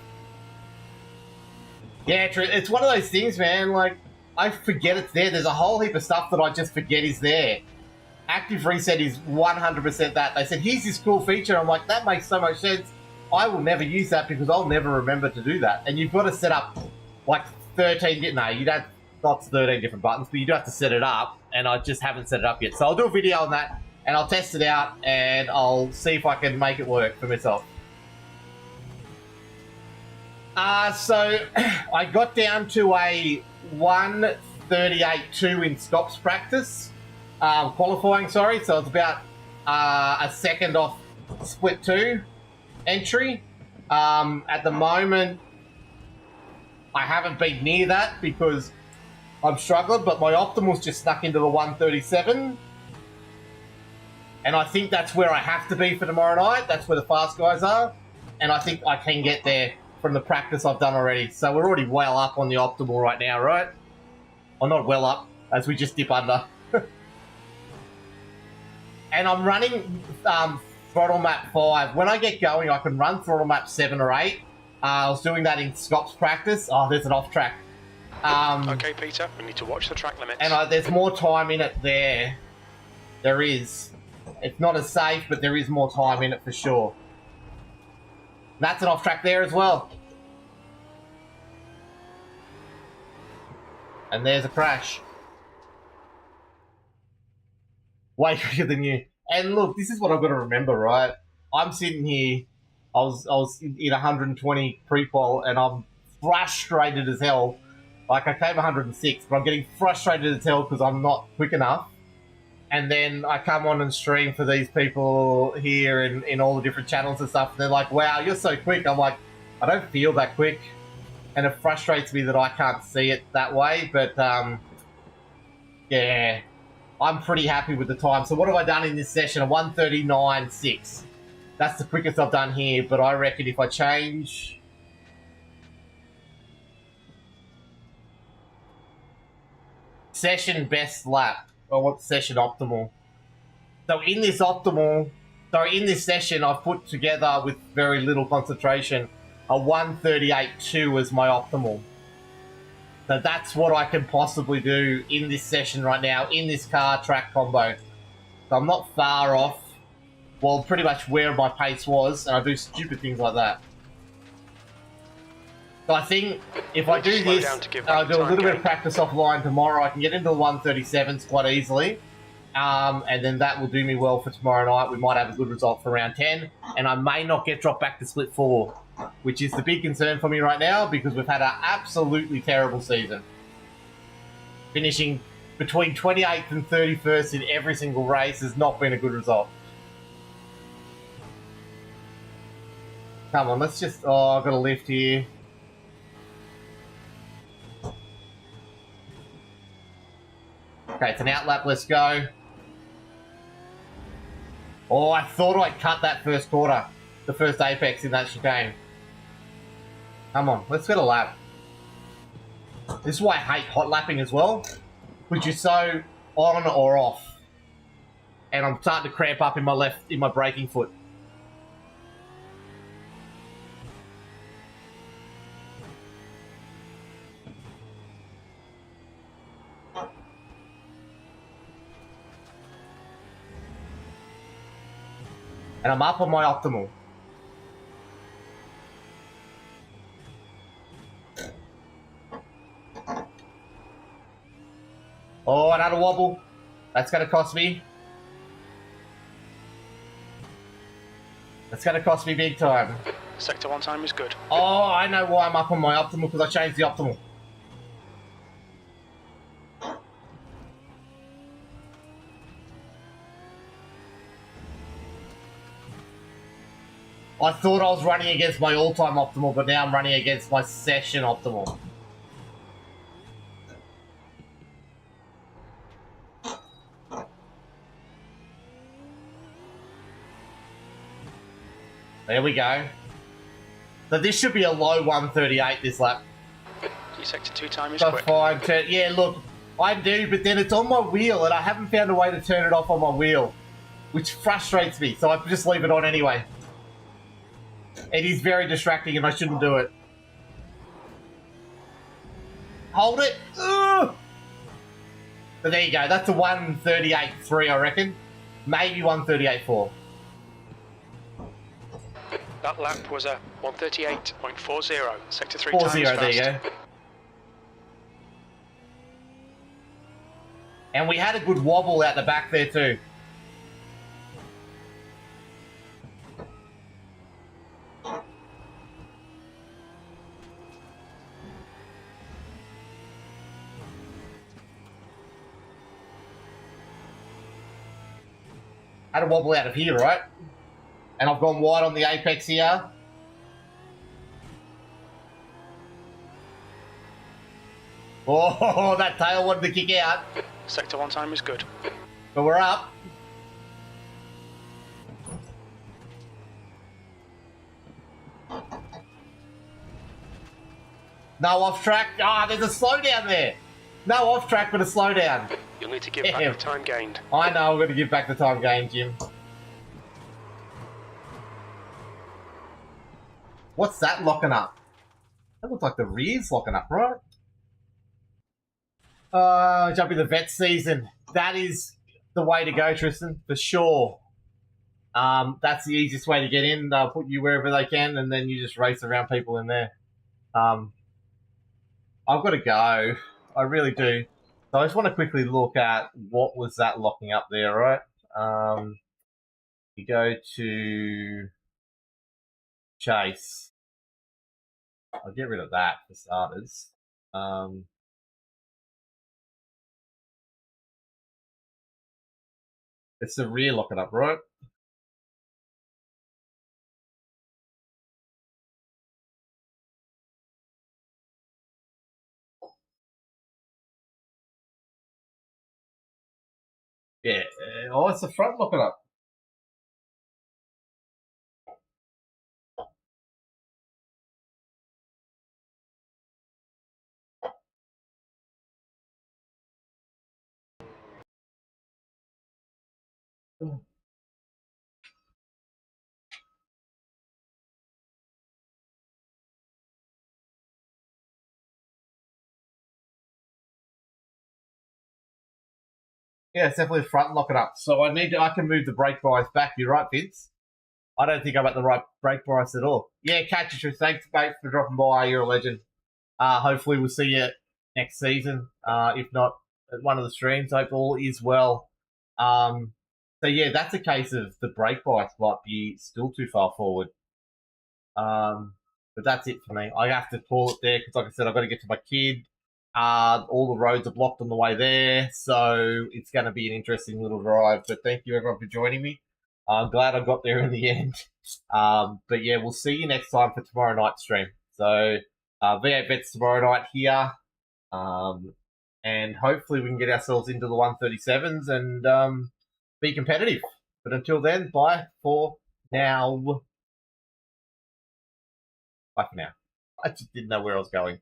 Yeah, it's one of those things, man. Like, I forget it's there. There's a whole heap of stuff that I just forget is there. Active reset is 100% that. They said, here's this cool feature. I'm like, that makes so much sense. I will never use that because I'll never remember to do that. And you've got to set up like 13, no, you don't, not 13 different buttons, but you do have to set it up. And I just haven't set it up yet. So I'll do a video on that and I'll test it out and I'll see if I can make it work for myself. So I got down to a 1:38.2 in stops practice, qualifying, sorry. So it's about a second off split 2 entry. At the moment, I haven't been near that because I'm struggling, but my optimal's just snuck into the 1:37. And I think that's where I have to be for tomorrow night. That's where the fast guys are. And I think I can get there from the practice I've done already. So we're already well up on the optimal right now, right? Well, not well up, as we just dip under. And I'm running throttle map 5. When I get going, I can run throttle map 7 or 8. I was doing that in Scott's practice. Oh, there's an off track. Okay, Peter, we need to watch the track limits. And there's more time in it there. There is. It's not as safe, but there is more time in it for sure. That's an off track there as well. And there's a crash. Way quicker than you. And look, this is what I've got to remember, right? I'm sitting here. I was in 120 pre-qual, and I'm frustrated as hell. Like, I came 106, but I'm getting frustrated as hell because I'm not quick enough. And then I come on and stream for these people here in all the different channels and stuff. And they're like, wow, you're so quick. I'm like, I don't feel that quick. And it frustrates me that I can't see it that way. But, yeah, I'm pretty happy with the time. So what have I done in this session? A 1:39.6. That's the quickest I've done here. But I reckon if I change... Session best lap. I want session optimal. So in this session, I've put together with very little concentration a 1:38.2 as my optimal. So that's what I can possibly do in this session right now, in this car track combo. So I'm not far off, well, pretty much where my pace was, and I do stupid things like that. So I think if I do this, I'll do a little bit of practice offline tomorrow. I can get into the 1:37s quite easily. And then that will do me well for tomorrow night. We might have a good result for round 10. And I may not get dropped back to split 4, which is the big concern for me right now because we've had an absolutely terrible season. Finishing between 28th and 31st in every single race has not been a good result. Come on, let's just... Oh, I've got a lift here. Okay, it's an outlap, let's go. Oh, I thought I'd cut that first quarter. The first apex in that chicane. Come on, let's get a lap. This is why I hate hot lapping as well. Which is so on or off. And I'm starting to cramp up in my braking foot. And I'm up on my optimal. Oh, another wobble. That's going to cost me. That's going to cost me big time. Sector 1 time is good. Oh, I know why I'm up on my optimal, because I changed the optimal. I thought I was running against my all-time optimal, but now I'm running against my session optimal. There we go. So this should be a low 1:38 this lap. Your sector 2 time is So quick. fine. Yeah, look, I do, but then it's on my wheel, and I haven't found a way to turn it off on my wheel, which frustrates me, so I just leave it on anyway. It is very distracting, and I shouldn't do it. Hold it. Ugh. But there you go. That's a 1:38.3, I reckon. Maybe 1:38.4. That lap was a 1:38.40. Sector 3 40, time is fast. there you go. And we had a good wobble out the back there too. had a wobble out of here, right? And I've gone wide on the apex here. Oh, that tail wanted to kick out. Sector 1 time is good. But we're up. No off track. Ah, there's a slowdown there. No off track, but a slowdown. You'll need to give back the time gained. I know, I'm going to give back the time gained, Jim. What's that locking up? That looks like the rear's locking up, right? Jumping the vet season. That is the way to go, Tristan, for sure. That's the easiest way to get in. They'll put you wherever they can, and then you just race around people in there. I've got to go. I really do. So I just want to quickly look at what was that locking up there, right? You go to chase. I'll get rid of that for starters. It's the rear locking up, right? Yeah. Oh, it's the front locking up. Yeah, it's definitely front locking up. So I can move the brake bias back. You're right, Vince. I don't think I'm at the right brake bias at all. Yeah, catch you. Thanks, mate, for dropping by. You're a legend. Hopefully we'll see you next season. If not, at one of the streams. Hope all is well. So yeah, that's a case of the brake bias might be still too far forward. But that's it for me. I have to call it there because, like I said, I've got to get to my kid. All the roads are blocked on the way there, so it's going to be an interesting little drive. But thank you everyone for joining me. I'm glad I got there in the end. But yeah, we'll see you next time for tomorrow night's stream. So V8 bets tomorrow night here. And hopefully we can get ourselves into the 137s and be competitive. But until then, bye for now. Bye for now. I just didn't know where I was going.